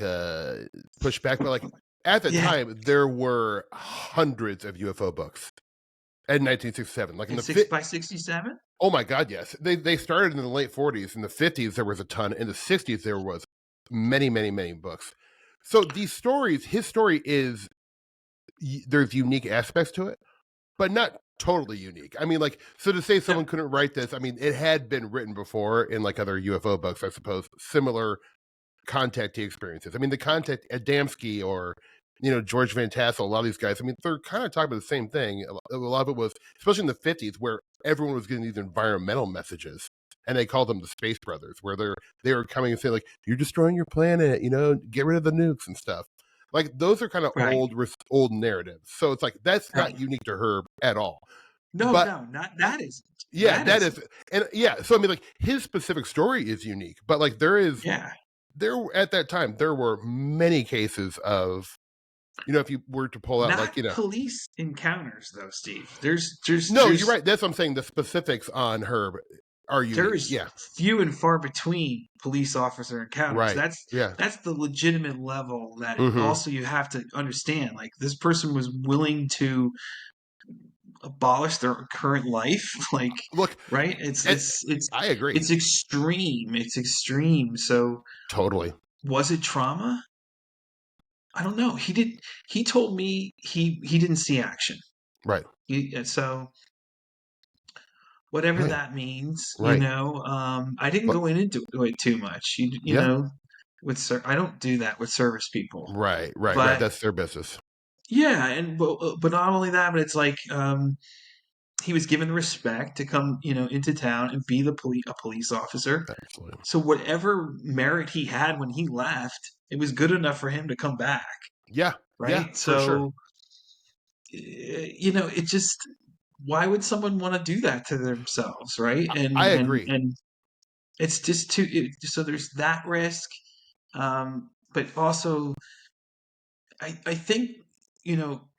push back, but like at the yeah, time there were hundreds of UFO books in 1967. Like in in the six by 67. oh my god, yes, they started in the late 40s. In the 50s there was a ton. In the 60s there was many books. So these stories, his story is there's unique aspects to it, but not totally unique. I mean, like, so to say someone couldn't write this, I mean, it had been written before in like other UFO books, I suppose, similar contactee experiences. I mean, the contact Adamski or George Van Tassel, a lot of these guys. I mean, they're kind of talking about the same thing. A lot of it was, especially in the 50s, where everyone was getting these environmental messages, and they called them the Space Brothers, where they were coming and saying like, "You're destroying your planet, get rid of the nukes and stuff." Like those are kind of Right. old narratives. So it's like that's Right. not unique to Herb at all. No, But not that isn't. yeah, that is, and yeah. So I mean, like his specific story is unique, but like there at that time there were many cases of, if you were to pull out not like police encounters though, Steve. There's you're right. That's what I'm saying. The specifics on Herb are unique. There's few and far between police officer encounters. Right. That's the legitimate level that Mhm. also you have to understand. Like this person was willing to abolish their current life. Like, look, right? It's I agree. It's extreme. It's extreme. So totally. Was it trauma? I don't know. He told me he didn't see action. Right. So whatever Right. that means, Right. I didn't go into it too much. You know, I don't do that with service people. Right. That's their business. Yeah, and but not only that, but it's like he was given the respect to come, into town and be a police officer. Absolutely. So whatever merit he had when he left, it was good enough for him to come back. Yeah. Right. Yeah, so, for sure. It just, why would someone want to do that to themselves, right? And I agree. And it's just so there's that risk, but also, I think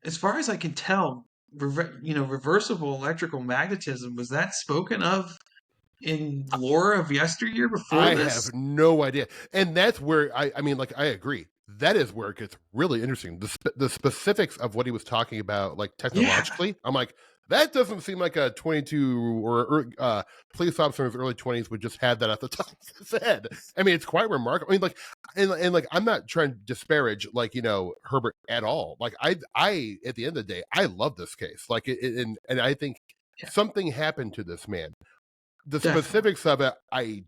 as far as I can tell, reversible electrical magnetism, was that spoken of in lore of yesteryear before this? I have no idea, and that's where I mean, like I agree. That is where it gets really interesting. The specifics of what he was talking about, like technologically, I'm like, that doesn't seem like a 22 or police officer in his early 20s would just have that at the top of his head. I mean, it's quite remarkable. I mean, like, and like, I'm not trying to disparage like Herbert at all. Like, I at the end of the day, I love this case. Like, and I think something happened to this man. The specifics of it, I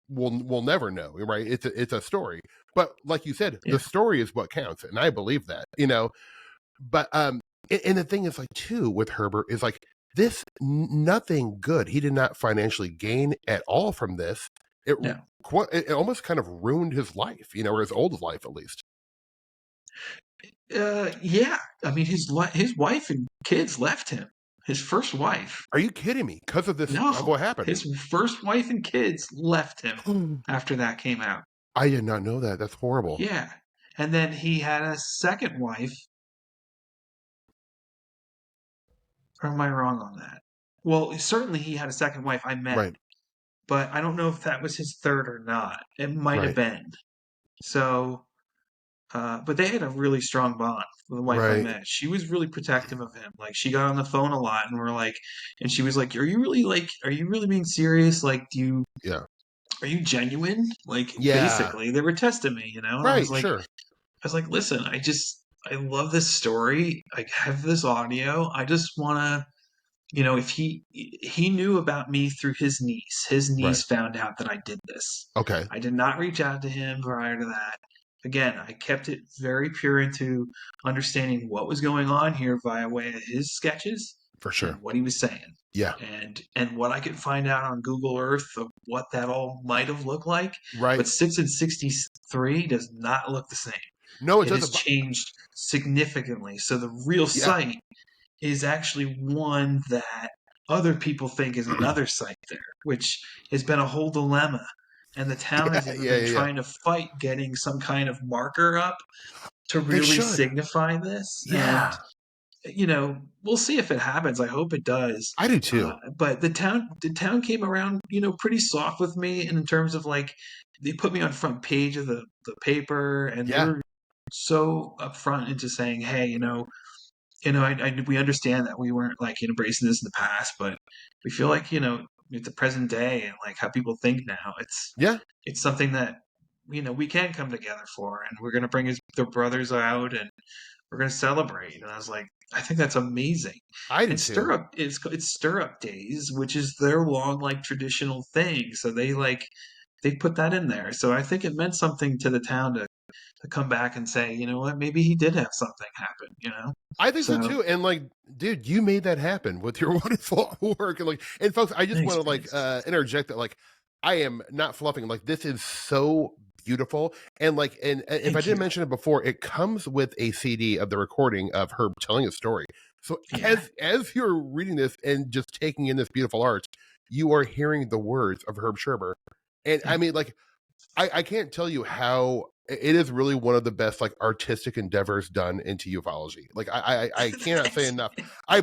will never know. Right? It's a story, but like you said, the story is what counts, and I believe that. But and the thing is, like, too, with Herbert is like this, nothing good. He did not financially gain at all from this. It almost kind of ruined his life, or his old life at least. Yeah, I mean, his wife and kids left him. His first wife. Are you kidding me? Because of this, no, what happened? His first wife and kids left him after that came out. I did not know that. That's horrible. Yeah, and then he had a second wife. Or am I wrong on that? Well, certainly he had a second wife, I met. Right. But I don't know if that was his third or not. It might have been. So, but they had a really strong bond with the wife I met. She was really protective of him. Like, she got on the phone a lot, and she was like, are you really being serious? Like, are you genuine? Like, basically, they were testing me, And Right, I was like, sure. I was like, listen, I love this story. I have this audio. I just want to, if he knew about me through his niece found out that I did this. Okay. I did not reach out to him prior to that. Again, I kept it very pure into understanding what was going on here via way of his sketches. For sure. And what he was saying. Yeah. And what I could find out on Google Earth of what that all might have looked like. Right. But 6 and 63 does not look the same. No, it doesn't. Has changed significantly. So the real site is actually one that other people think is another site there, which has been a whole dilemma. And the town has been trying to fight getting some kind of marker up to really signify this. Yeah. And, we'll see if it happens. I hope it does. I do too. But the town came around, pretty soft with me. And in terms of like, they put me on front page of the paper, and they were so upfront into saying, hey, we understand that we weren't like embracing this in the past, but we feel like, at the present day and like how people think now, it's something that we can come together for, and we're gonna bring their brothers out, and we're gonna celebrate. And I was like, I think that's amazing. I do And too. it's stirrup days, which is their long like traditional thing. So they put that in there. So I think it meant something to the town to come back and say, you know what, maybe he did have something happen. I think so So too. And like, dude, you made that happen with your wonderful work. And folks, I just thanks, want to thanks. interject that I am not fluffing. Like, this is so beautiful. And if I Thank didn't you. mention it before, it comes with a CD of the recording of Herb telling a story. So Yeah. as you're reading this and just taking in this beautiful art, you are hearing the words of Herb Schirmer. And I mean, I can't tell you how it is really one of the best artistic endeavors done into ufology. I cannot say Thanks. enough. I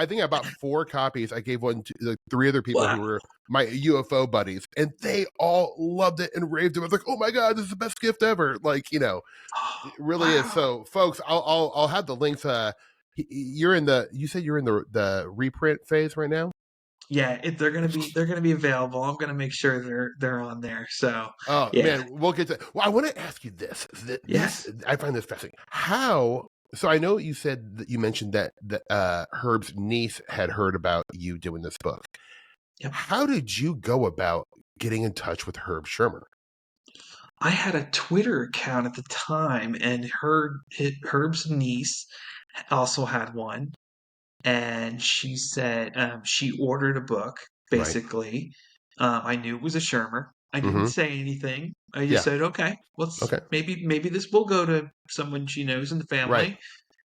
think I bought 4 copies. I gave one to 3 other people who Wow. were my UFO buddies, and they all loved it and raved it. I was like, oh my god, this is the best gift ever. Oh, It really is. wow. So folks, I'll have the links. You said you're in the reprint phase right now. Yeah, they're gonna be available. I'm gonna make sure they're on there. So Oh yeah, man, we'll get to. Well, I want to ask you this. This yes, I find this fascinating. How? So I know you said that you mentioned that Herb's niece had heard about you doing this book. yep. How did you go about getting in touch with Herb Schirmer? I had a Twitter account at the time, and Herb's niece also had one, and she said she ordered a book. Right. Basically, I knew it was a Shermer. I didn't Mm-hmm. say anything. I just Yeah. said, okay, let's Okay. maybe this will go to someone she knows in the Right.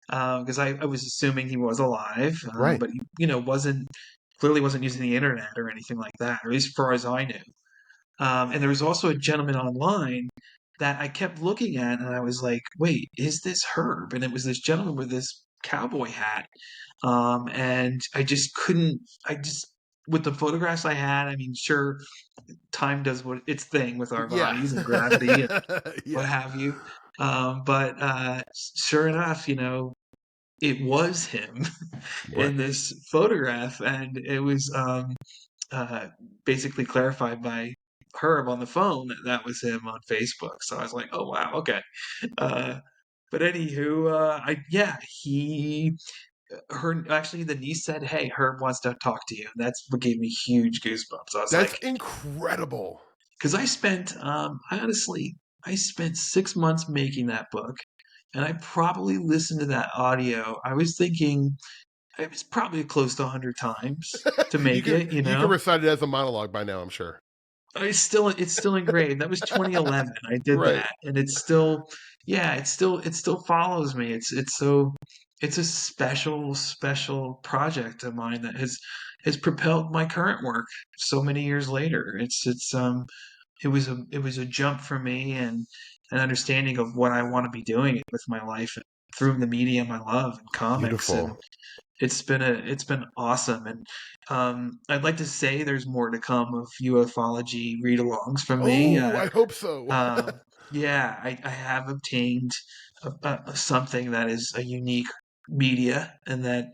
family, because I was assuming he was alive, Right. but he wasn't clearly wasn't using the internet or anything like that, or at least as far as I knew. And there was also a gentleman online that I kept looking at, and I was like, "Wait, is this Herb?" And it was this gentleman with this cowboy hat, and I just couldn't. I just with the photographs I had. I mean, sure, time does what its thing with our Yeah. bodies and gravity and what Yeah. have you. But sure enough, it was him Right. in this photograph, and it was uh, basically clarified by Herb on the phone that that was him on Facebook. So I was like, oh wow, okay. Uh, but anywho, actually the niece said, hey, Herb wants to talk to you. And that's what gave me huge goosebumps. I was That's like, incredible. because I spent 6 months making that book, and I probably listened to that audio. I was thinking it was probably close to 100 times to make it. You can recite it as a monologue by now, I'm sure. It's still engraved. That was 2011. I did Right. that, and it's still, yeah, it still follows me. It's a special project of mine that has propelled my current work so many years later. It was a jump for me, and an understanding of what I want to be doing with my life through the medium I love and comics. And Beautiful. it's been awesome. And I'd like to say there's more to come of ufology read-alongs from me. Oh, I hope so. Um, yeah, I have obtained something that is a unique media and that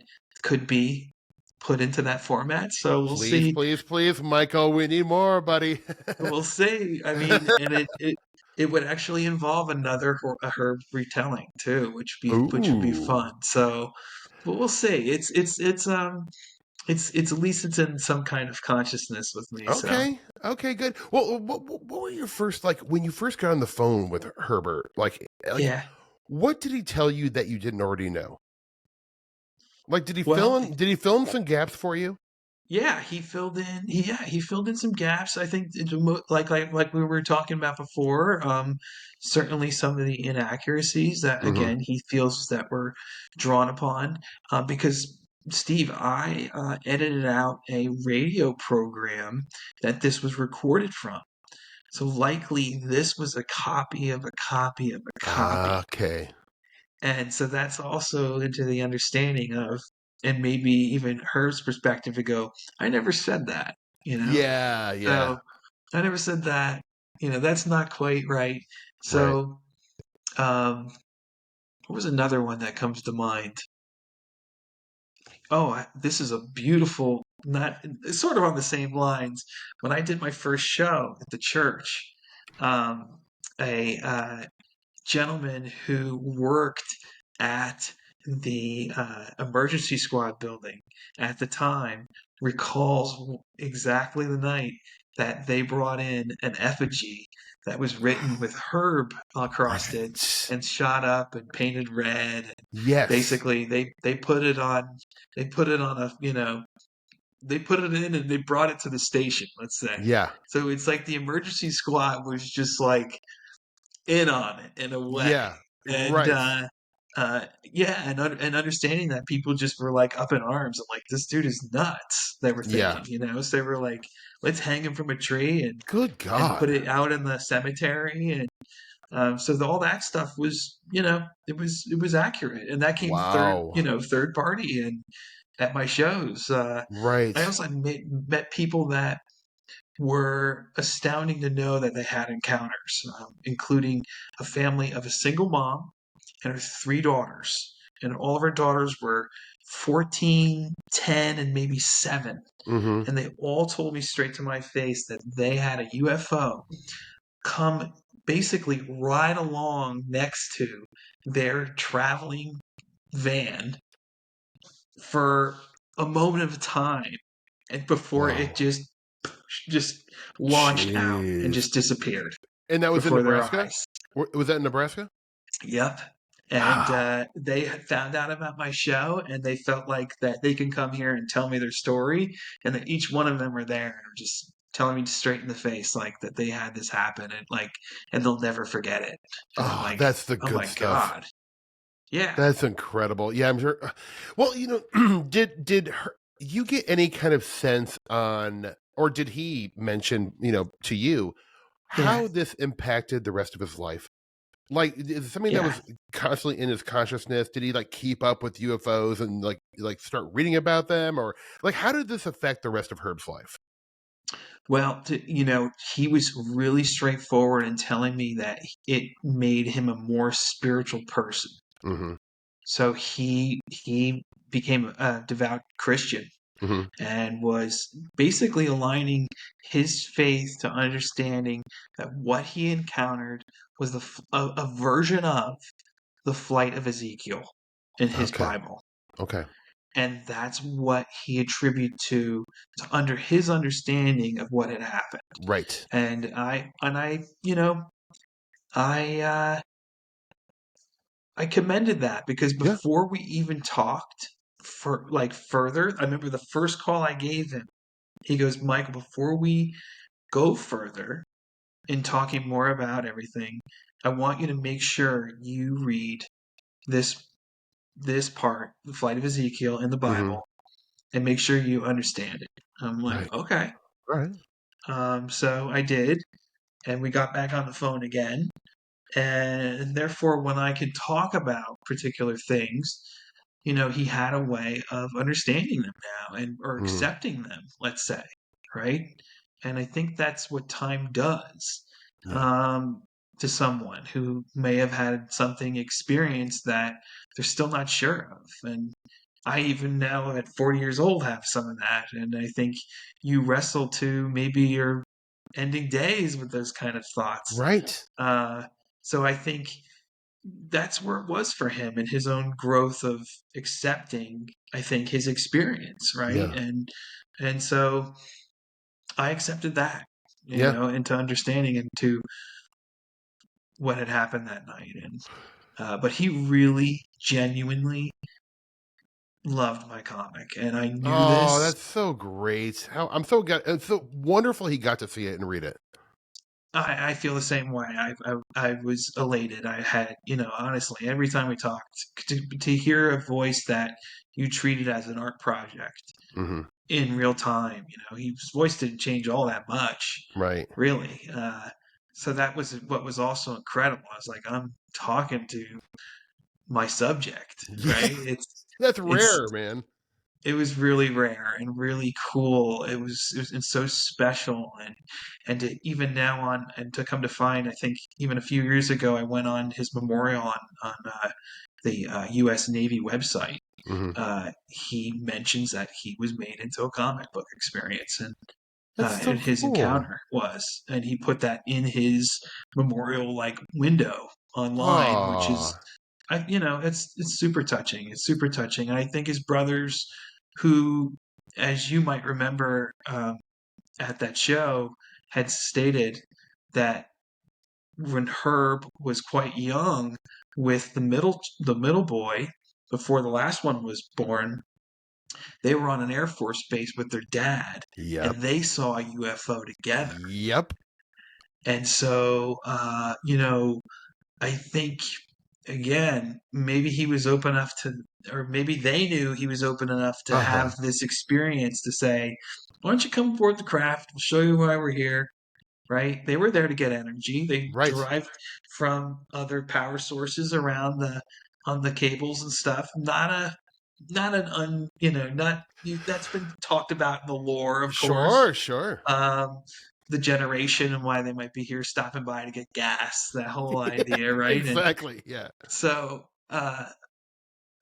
could be put into that format. So we'll Please, see. please, please, Michael, we need more, buddy. We'll see. I mean, and it would actually involve a Herb retelling too, which would be Ooh. fun. So, but we'll see. It's at least it's in some kind of consciousness with me. So Okay. Okay, good. Well, what were your first when you first got on the phone with Herbert? yeah. What did he tell you that you didn't already know? Did he Well, fill in some gaps for you? yeah, he filled in some gaps. I think like we were talking about before. Certainly some of the inaccuracies that Mm-hmm. again he feels that were drawn upon. Because Steve, I edited out a radio program that this was recorded from. So likely this was a copy of a copy of a copy. Okay. And so that's also into the understanding of, and maybe even Herb's perspective to go, I never said that, you know? Yeah, yeah. So I never said that, that's not quite right. Right. So, um, what was another one that comes to mind? Oh, this is a beautiful, not it's sort of on the same lines. When I did my first show at the church, um, a gentleman who worked at the emergency squad building at the time recalls exactly the night that they brought in an effigy that was written with Herb across it Right. and shot up and painted red. Yes. Basically, they put it on a they put it in and they brought it to the station. Let's say. Yeah. So it's like the emergency squad was just like in on it in a way. Yeah. And Right. yeah, and understanding that people just were like up in arms and like this dude is nuts. They were Yeah. thinking, so they were like, let's hang him from a tree Good and put God. it out in the cemetery, and so all that stuff was, it was accurate, and that came Wow. third party and at my shows. I Right. also met people that were astounding to know that they had encounters, including a family of a single mom and her three daughters. And all of her daughters were 14, 10, and maybe 7. Mm-hmm. And they all told me straight to my face that they had a UFO come basically right along next to their traveling van for a moment of time, and before it Wow. just launched out and Jeez. just disappeared And that was in before their Nebraska? eyes. Was that in Nebraska? Yep. And Wow. they had found out about my show, and they felt like that they can come here and tell me their story, and that each one of them are there and are just telling me straight in the face, like that they had this happen, and they'll never forget it. And I'm Oh, like, that's the oh good my stuff. God. Yeah. That's incredible. Yeah, I'm sure. Well, you get any kind of sense on, or did he mention, to you Yeah. how this impacted the rest of his life? Like, is it something that Yeah. was constantly in his consciousness? Did he like keep up with UFOs and like start reading about them, or like how did this affect the rest of Herb's life? Well, he was really straightforward in telling me that it made him a more spiritual person. Mm-hmm. So he became a devout Christian Mm-hmm. and was basically aligning his faith to understanding that what he encountered was a version of the flight of Ezekiel in his Okay. Bible. Okay. And that's what he attributed to under his understanding of what had happened. Right. And I I commended that, because Yeah. before we even talked for like further, I remember the first call I gave him. He goes, Michael, before we go further in talking more about everything, I want you to make sure you read this part, the flight of Ezekiel in the Mm-hmm. Bible, and make sure you understand it. I'm like, Right. okay. Right. So I did, and we got back on the phone again. And therefore, when I could talk about particular things, he had a way of understanding them now, or Mm-hmm. accepting them, let's say, right? And I think that's what time does, Yeah. um, to someone who may have had something experienced that they're still not sure of. And I even now at 40 years old have some of that. And I think you wrestle to maybe your ending days with those kind of thoughts. Right. Uh, so I think that's where it was for him in his own growth of accepting, I think, his experience, right? Yeah. And so I accepted that, Yeah. into understanding into what had happened that night. And but he really genuinely loved my comic, and I knew Oh, this. that's so great. How it's so wonderful he got to see it and read it. I feel the same way. I was elated. I had, honestly, every time we talked, to hear a voice that you treated as an art project Mm-hmm. in real time. His voice didn't change all that much, Right. really. So that was what was also incredible. I was like, I'm talking to my subject, Yeah. right? That's It's rare, man. it was really rare and really cool. It was and so special, and to even now on, and to come to find, I think even a few years ago, I went on his memorial on the U.S. Navy website. Mm-hmm. He mentions that he was made into a comic book experience, and That's so his cool. encounter was, and he put that in his memorial like window online, which is, Oh, it's super touching. It's super touching, and I think his brothers, who, as you might remember, at that show, had stated that when Herb was quite young, with the middle boy, before the last one was born, they were on an Air Force base with their dad, and yep. they saw a UFO together. Yep. And so, I think, again, maybe he was open enough to, or maybe they knew he was open enough to Uh-huh. have this experience to say, why don't you come aboard the craft? We'll show you why we're here. Right? They were there to get energy. They Right. derived from other power sources around on the cables and stuff. Not an not that's been talked about in the lore, of course. Sure, sure. Um, the generation and why they might be here stopping by to get gas, that whole Yeah, idea, right? And exactly. Yeah. so,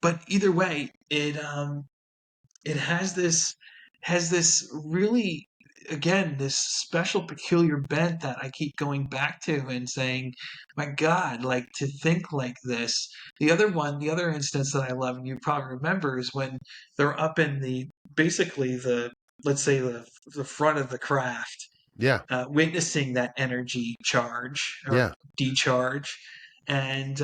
but either way, it has this really, again, this special peculiar bent that I keep going back to and saying, my God, like, to think like this. The other instance that I love, and you probably remember, is when they're up in basically let's say the front of the craft, Yeah. witnessing that energy charge or Yeah. decharge, and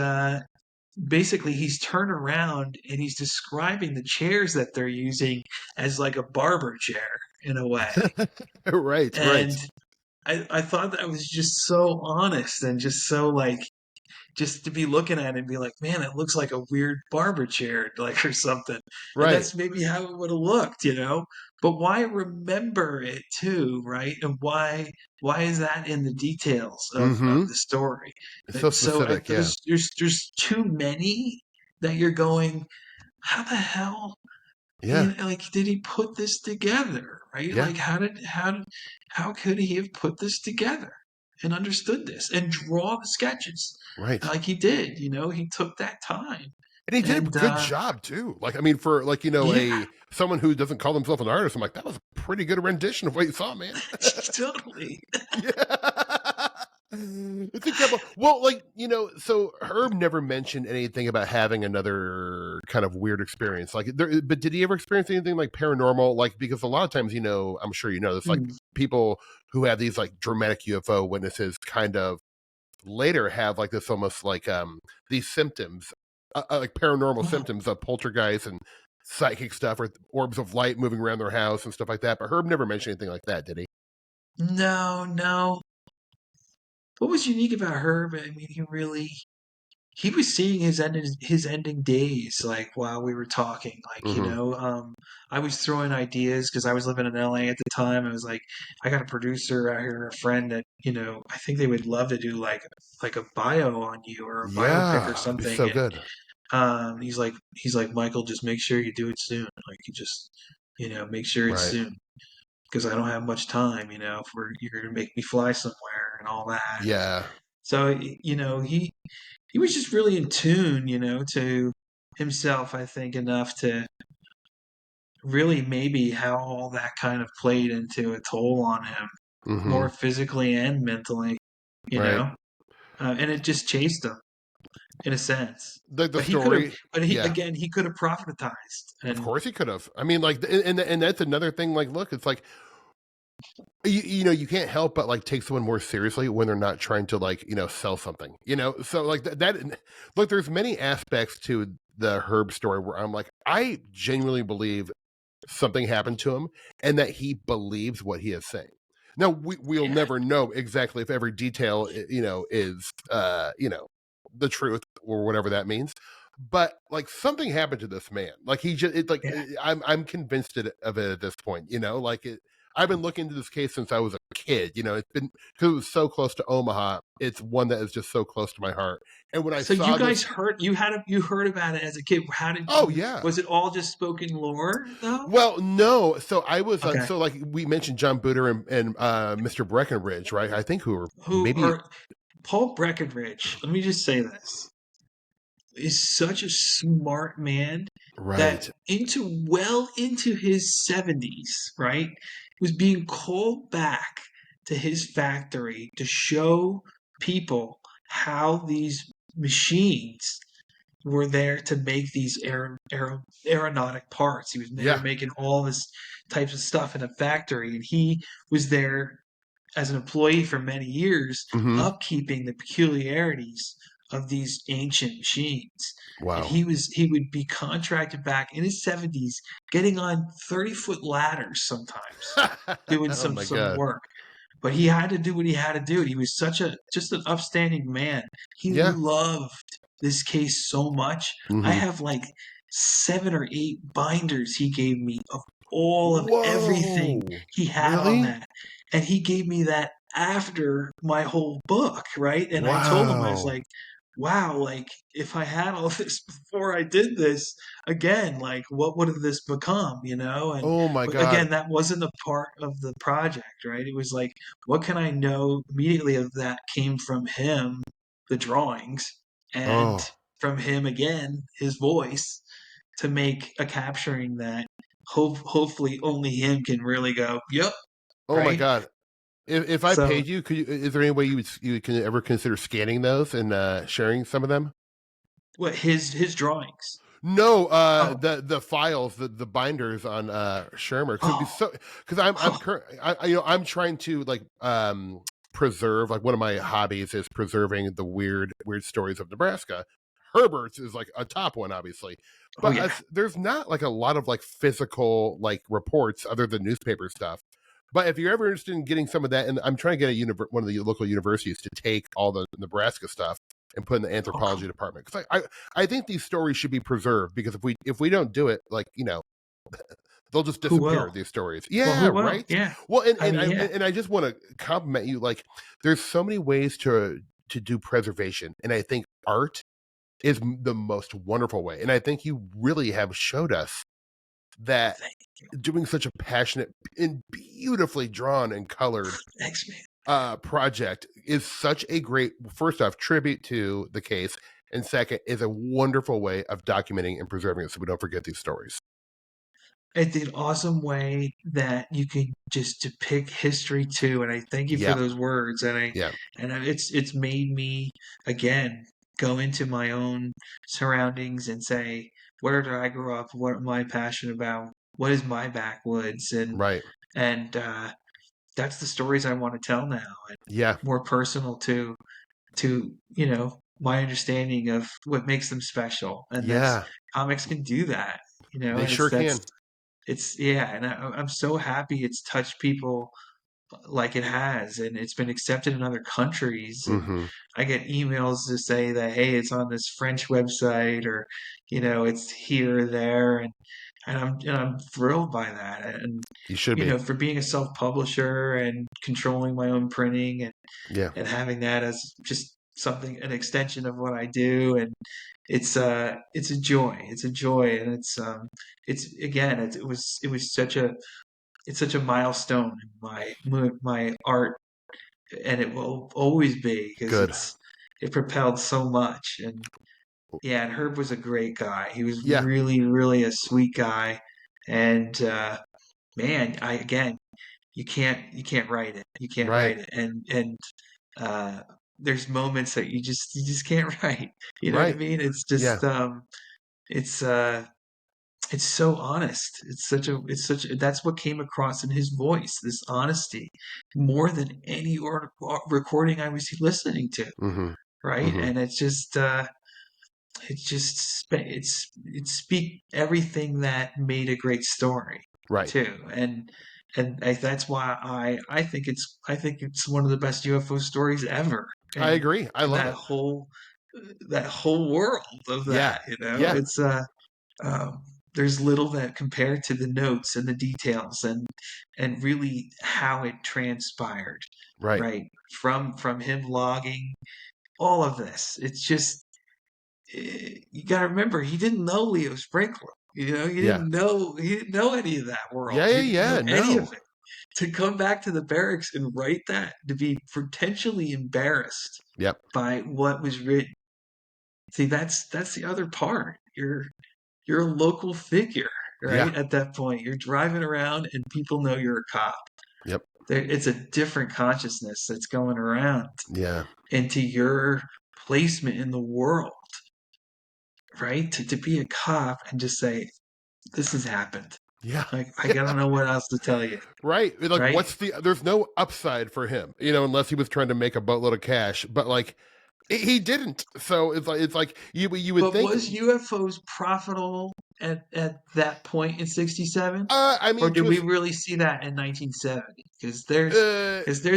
basically he's turned around and he's describing the chairs that they're using as like a barber chair in a way. Right, And right. I thought that was just so honest and just so like, just to be looking at it and be like, man, it looks like a weird barber chair, like, or something. And Right. that's maybe how it would have looked. But why remember it too, right? And why is that in the details of Mm-hmm. the story? It's so So specific, yeah. there's too many that you're going, how the hell? Yeah. Like, did he put this together, right? Yeah. Like, how could he have put this together and understood this and draw the sketches Right. like he did? He took that time, And he did a and good job too. Like, I mean, for like, yeah, a someone who doesn't call himself an artist, I'm like, that was a pretty good rendition of what you saw, man. totally. Yeah. It's incredible. Well, like, so Herb never mentioned anything about having another kind of weird experience. Like, but did he ever experience anything like paranormal? Like, because a lot of times, I'm sure there's like Hmm. people who have these like dramatic UFO witnesses kind of later have like this almost like these symptoms, like paranormal Well, symptoms of poltergeist and psychic stuff or orbs of light moving around their house and stuff like that. But Herb never mentioned anything like that, did he? no, no. What was unique about Herb? I mean, he was seeing his ending days, like, while we were talking, like, Mm-hmm. I was throwing ideas because I was living in LA at the time. I was like, I got a producer out here, a friend that, I think they would love to do like a bio on you or a biopic or Yeah, it'd be something. so And good. he's like, Michael, just make sure you do it soon. Like, you just, make sure it's Right. soon, because I don't have much time, if you're gonna make me fly somewhere and all that. Yeah. So, he was just really in tune, to himself, I think, enough to really, maybe, how all that kind of played into a toll on him, Mm-hmm. more physically and mentally, you Right. know, and it just chased him in a sense. The But he could have, story. but Yeah. he could have prophetized, Of and course he could have. I mean, like, and that's another thing. Like, look, it's like you can't help but like take someone more seriously when they're not trying to like sell something. So like that. Look, there's many aspects to the Herb story where I'm like, I genuinely believe something happened to him and that he believes what he is saying. Now we'll yeah, never know exactly if every detail is the truth or whatever that means. But like something happened to this man. Like he just it like yeah. I'm convinced of it at this point. Like it. I've been looking into this case since I was a kid. It's been because it was so close to Omaha. It's one that is just so close to my heart. And when I So you saw guys this, heard about it as a kid. How did oh you? yeah, Was it all just spoken lore, though? well, no. So I was Okay. so like we mentioned John Booter and Mr. Breckenridge, right? I think who were Who maybe are Paul Breckenridge? Let me just say this: is such a smart man that right. into his 70s, right? was being called back to his factory to show people how these machines were there to make these aeronautic parts. He was there Yeah. making all this types of stuff in a factory, and he was there as an employee for many years, Mm-hmm. upkeeping the peculiarities of these ancient machines. And Wow. he would be contracted back in his 70s, getting on 30-foot ladders sometimes, doing Oh my some God. work. But he had to do what he had to do. He was just an upstanding man. He Yeah. loved this case so much. I Mm-hmm. have like 7 or 8 binders he gave me of all of everything Whoa. he had on Really? that. And he gave me that after my whole book, right? And I told him, I was Wow. like, wow, like if I had all this before I did this again, like what would have this become, you know? And Oh my but God. again, that wasn't a part of the project, right? It was like, what can I know immediately of that came from him, the drawings, and Oh. from him again, his voice, to make a capturing that hopefully only him can really go, yep, Oh my right? God. If I So paid you, is there any way you can ever consider scanning those and sharing some of them? what his drawings? No, Oh, the files, the binders on Schirmer, because it'd be oh, so. Because I'm oh, current, I'm trying to like preserve, like one of my hobbies is preserving the weird stories of Nebraska. Herbert's is like a top one, obviously, oh but yeah. there's not like a lot of like physical like reports other than newspaper stuff. But if you're ever interested in getting some of that, and I'm trying to get one of the local universities to take all the Nebraska stuff and put in the Oh, cool. anthropology department, because I think these stories should be preserved, because if we don't do it, like they'll just Who disappear. will? These stories, Well, yeah, who will? right. Yeah. Well, and I and mean, I yeah. and I just want to compliment you. Like, there's so many ways to do preservation, and I think art is the most wonderful way. And I think you really have showed us that Thank you. doing such a passionate and beautifully drawn and colored Thanks, man. project is such a great, first off, tribute to the case, and second is a wonderful way of documenting and preserving it so we don't forget these stories. It's an awesome way that you can just depict history too, and I thank you for Yeah, those words. yeah, It's made me again go into my own surroundings and say, where did I grow up? What am I passionate about? What is my backwoods? right, And that's the stories I want to tell now, and yeah, more personal to my understanding of what makes them special, and that's yeah, comics can do that, they and it's sure that's can. it's yeah, and I'm so happy it's touched people like it has, and it's been accepted in other countries, and Hmm. I get emails to say that, hey, it's on this French website, or it's here or there, and I'm thrilled by that, and You should be. for being a self-publisher and controlling my own printing, Yeah, and having that as just something, an extension of what I do, and it's a joy. It's a joy, and it's again, it was such a milestone in my art, and it will always be because good. it propelled so much. And yeah, and Herb was a great guy. He was Yeah, really, really a sweet guy, and man, I again, you can't write it. You can't right, write it, and uh, there's moments that you just can't write. You know what I right. mean? It's Yeah, just it's it's so honest. It's such that's what came across in his voice, this honesty, more than any recording I was listening to, hmm, right? hmm, And it speak everything that made a great story right. too. And that's why I think it's one of the best UFO stories ever, I and agree. I love that it. whole world of Yeah, that, yeah, it's um, there's little that compared to the notes and the details, and really how it transpired, right. right? From him logging all of this. It's just you got to remember he didn't know Leo Sprinkler. Yeah, He didn't know any of that world. yeah, He yeah, didn't know yeah. any of No, it. To come back to the barracks and write that, to be potentially embarrassed yep, by what was written. See, that's the other part. You're a local figure. right? At that point, you're driving around and people know you're a cop. Yep. It's a different consciousness that's going around Yeah. into your placement in the world, right? To be a cop and just say, this has happened. Yeah. Like, I don't know what else to tell you. Right. Like, Right? there's no upside for him, unless he was trying to make a boatload of cash. But like, he didn't. So it's like you would But think. was UFOs profitable at that point in '67? I Or mean, did we really see that in 1970? Because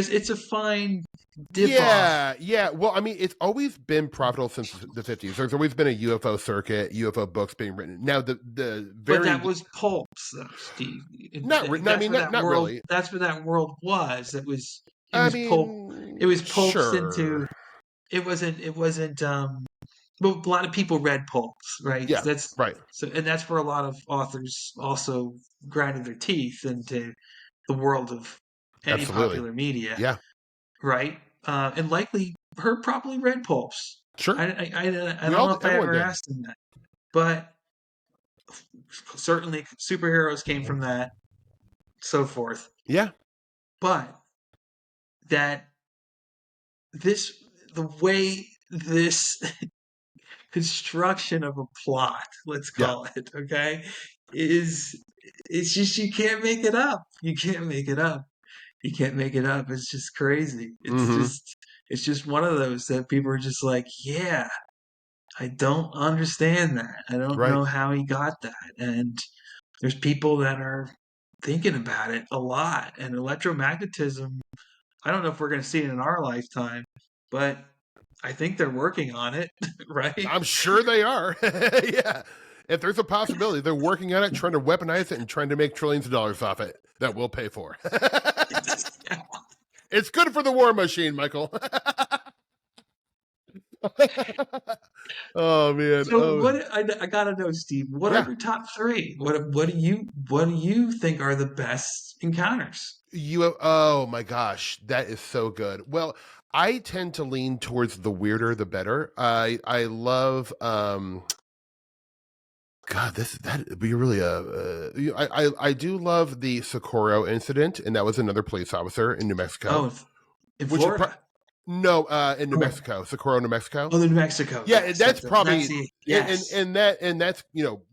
it's a fine dip off. yeah. Well, I mean, it's always been profitable since the 50s. There's always been a UFO circuit, UFO books being written. Now, the very But that was pulps, though, Steve. not really. That's what that world was. It was I pulp. mean, It was pulps sure. into. It wasn't. Well, a lot of people read pulps, right? Yeah, That's right. So, and that's where a lot of authors also grinded their teeth into the world of any Absolutely. popular media. Yeah. Right. And likely Herb probably read pulps. Sure. I don't know if I ever asked him that, but certainly superheroes came from that, so forth. Yeah. But the way this construction of a plot, let's call it, okay, it's just, you can't make it up. You can't make it up. You can't make it up. It's just crazy. It's just one of those that people are just like, yeah, I don't understand that. I don't know how he got that. And there's people that are thinking about it a lot. And electromagnetism, I don't know if we're going to see it in our lifetime, but I think they're working on it, right? I'm sure they are. Yeah. If there's a possibility, they're working on it, trying to weaponize it, and trying to make trillions of dollars off it that we'll pay for. It's good for the war machine, Michael. Oh man. So I gotta know, Steve, what are your top three? What do you think are the best encounters? Oh my gosh, that is so good. Well, I tend to lean towards the weirder the better. I love God, that'd be really I do love the Socorro incident, and that was another police officer in New Mexico. Oh, in Florida. No, in New Mexico, Socorro, New Mexico. Oh, New Mexico. Yeah, yes, that's probably yes. and that's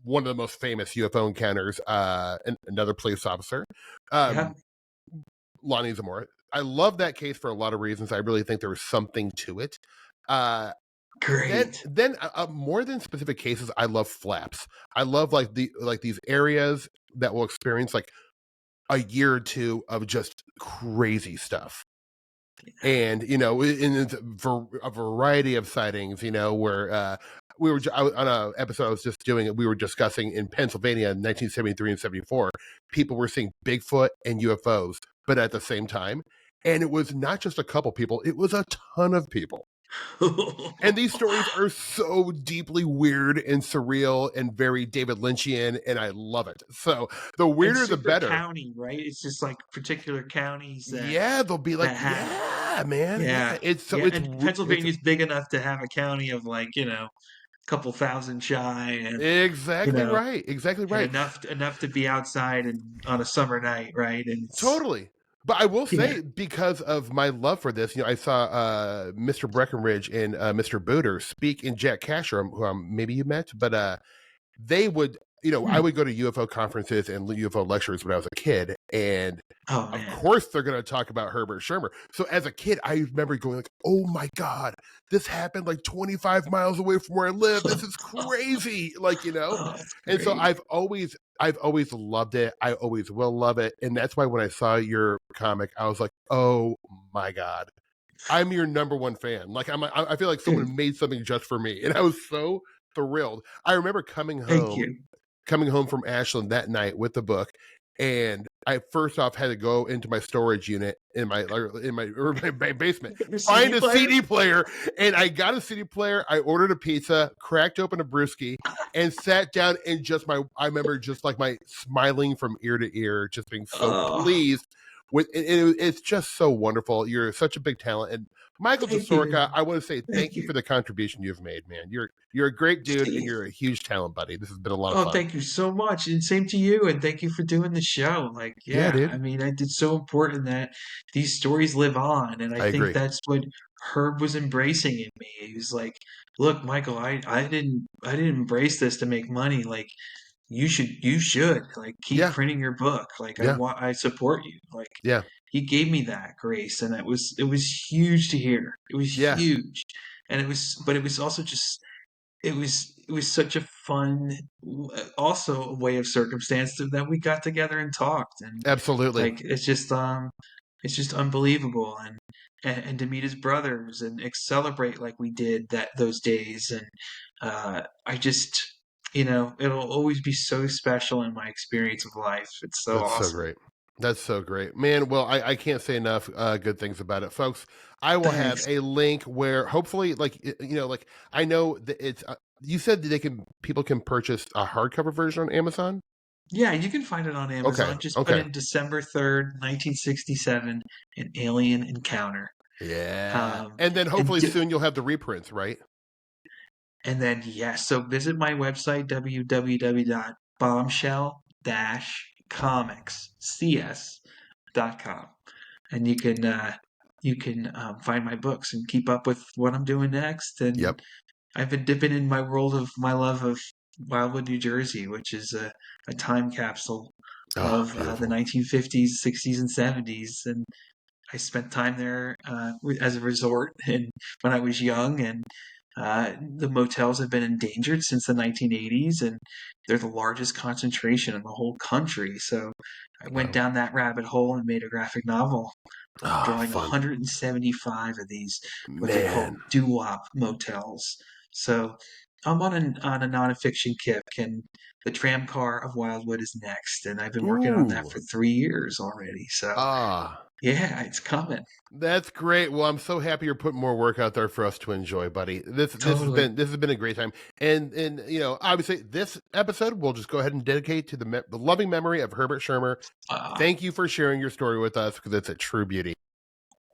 one of the most famous UFO encounters. Another police officer, Lonnie Zamora. I love that case for a lot of reasons. I really think there was something to it. Great. Then more than specific cases, I love flaps. I love these areas that will experience like a year or two of just crazy stuff. And for a variety of sightings, where we were on a episode I was just doing, we were discussing in Pennsylvania in 1973 and 74, people were seeing Bigfoot and UFOs, but at the same time. And it was not just a couple people, it was a ton of people. And these stories are so deeply weird and surreal and very David Lynchian, and I love it. So the weirder the better. County, right? It's just like particular counties that they'll be like, yeah, man. Yeah. It's and Pennsylvania's big enough to have a county of like, a couple thousand shy, and exactly right. Enough to be outside and on a summer night, right? And totally. But I will say, because of my love for this, I saw Mr. Breckenridge and Mr. Booter speak in Jack Casher, who maybe you met, but they would, I would go to UFO conferences and UFO lectures when I was a kid, and of course they're going to talk about Herbert Schirmer. So as a kid, I remember going like, oh my God, this happened like 25 miles away from where I live. This is crazy. And so I've always loved it. I always will love it. And that's why when I saw your comic, I was like, oh my God, I'm your number one fan. Like I feel like someone made something just for me. And I was so thrilled. I remember coming home from Ashland that night with the book, and I first off had to go into my storage unit in my basement, find a CD player, and I got a CD player. I ordered a pizza, cracked open a brewski, and sat down, and I remember just like my smiling from ear to ear, just being so pleased It's just so wonderful. You're such a big talent, and Michael Thank you. Jasorka, I want to say Thank thank you you. for the contribution you've made, man. You're a great dude, and Steve. you're a huge talent, buddy. This has been a lot of Oh, fun. thank you so much. And same to you. And thank you for doing the show. Like, Yeah, yeah, I dude. mean, it's so important that these stories live on. And I I think agree. that's what Herb was embracing in me. He was like, look, Michael, I didn't embrace this to make money. Like, you should like keep Yeah, printing your book. Like, yeah, I support you. Like, yeah, he gave me that grace. And it was huge to hear. It was yeah. huge. And but it was also just it was such a fun also a way of circumstance that we got together and talked and Absolutely. like it's just unbelievable and to meet his brothers and celebrate like we did those days and I just it'll always be so special in my experience of life. It's so That's so awesome. great. That's so great, man. Well, I can't say enough good things about it, folks. I will have Thanks. a link where hopefully, like like I know that it's. You said that people can purchase a hardcover version on Amazon. Yeah, you can find it on Okay, Amazon. Just put okay, in December 3rd, 1967, an alien encounter. yeah, Um, and then and hopefully soon you'll have the reprints, right? And then, yes, so visit my website, www.bombshell-comics.com, and you can find my books and keep up with what I'm doing next. And Yep. I've been dipping in my world of my love of Wildwood, New Jersey, which is a time capsule Oh, of the beautiful. 1950s, 60s, and 70s. And I spent time there as a resort and when I was young, and the motels have been endangered since the 1980s, and they're the largest concentration in the whole country. So I went Wow. down that rabbit hole and made a graphic novel Oh, drawing fun, 175 of these, what they man. call doo-wop motels. So I'm on a nonfiction kick, and the tramcar of Wildwood is next, and I've been working on that Ooh. for 3 years already. So Ah. yeah, it's coming. That's great. Well, I'm so happy you're putting more work out there for us to enjoy, buddy. Totally. This has been a great time, and obviously this episode we'll just go ahead and dedicate to the loving memory of Herbert Schirmer. Uh, Thank you for sharing your story with us because it's a true beauty.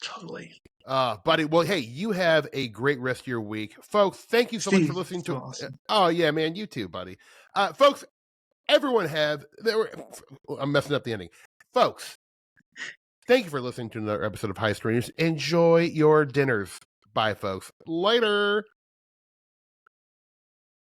totally. Buddy. Well, hey, you have a great rest of your week, folks. Thank you so much for Steve, listening so to. awesome. Oh yeah, man, you too, buddy. Folks, everyone have. I'm messing up the ending, folks. Thank you for listening to another episode of High Strangeness. Enjoy your dinners. Bye, folks. Later.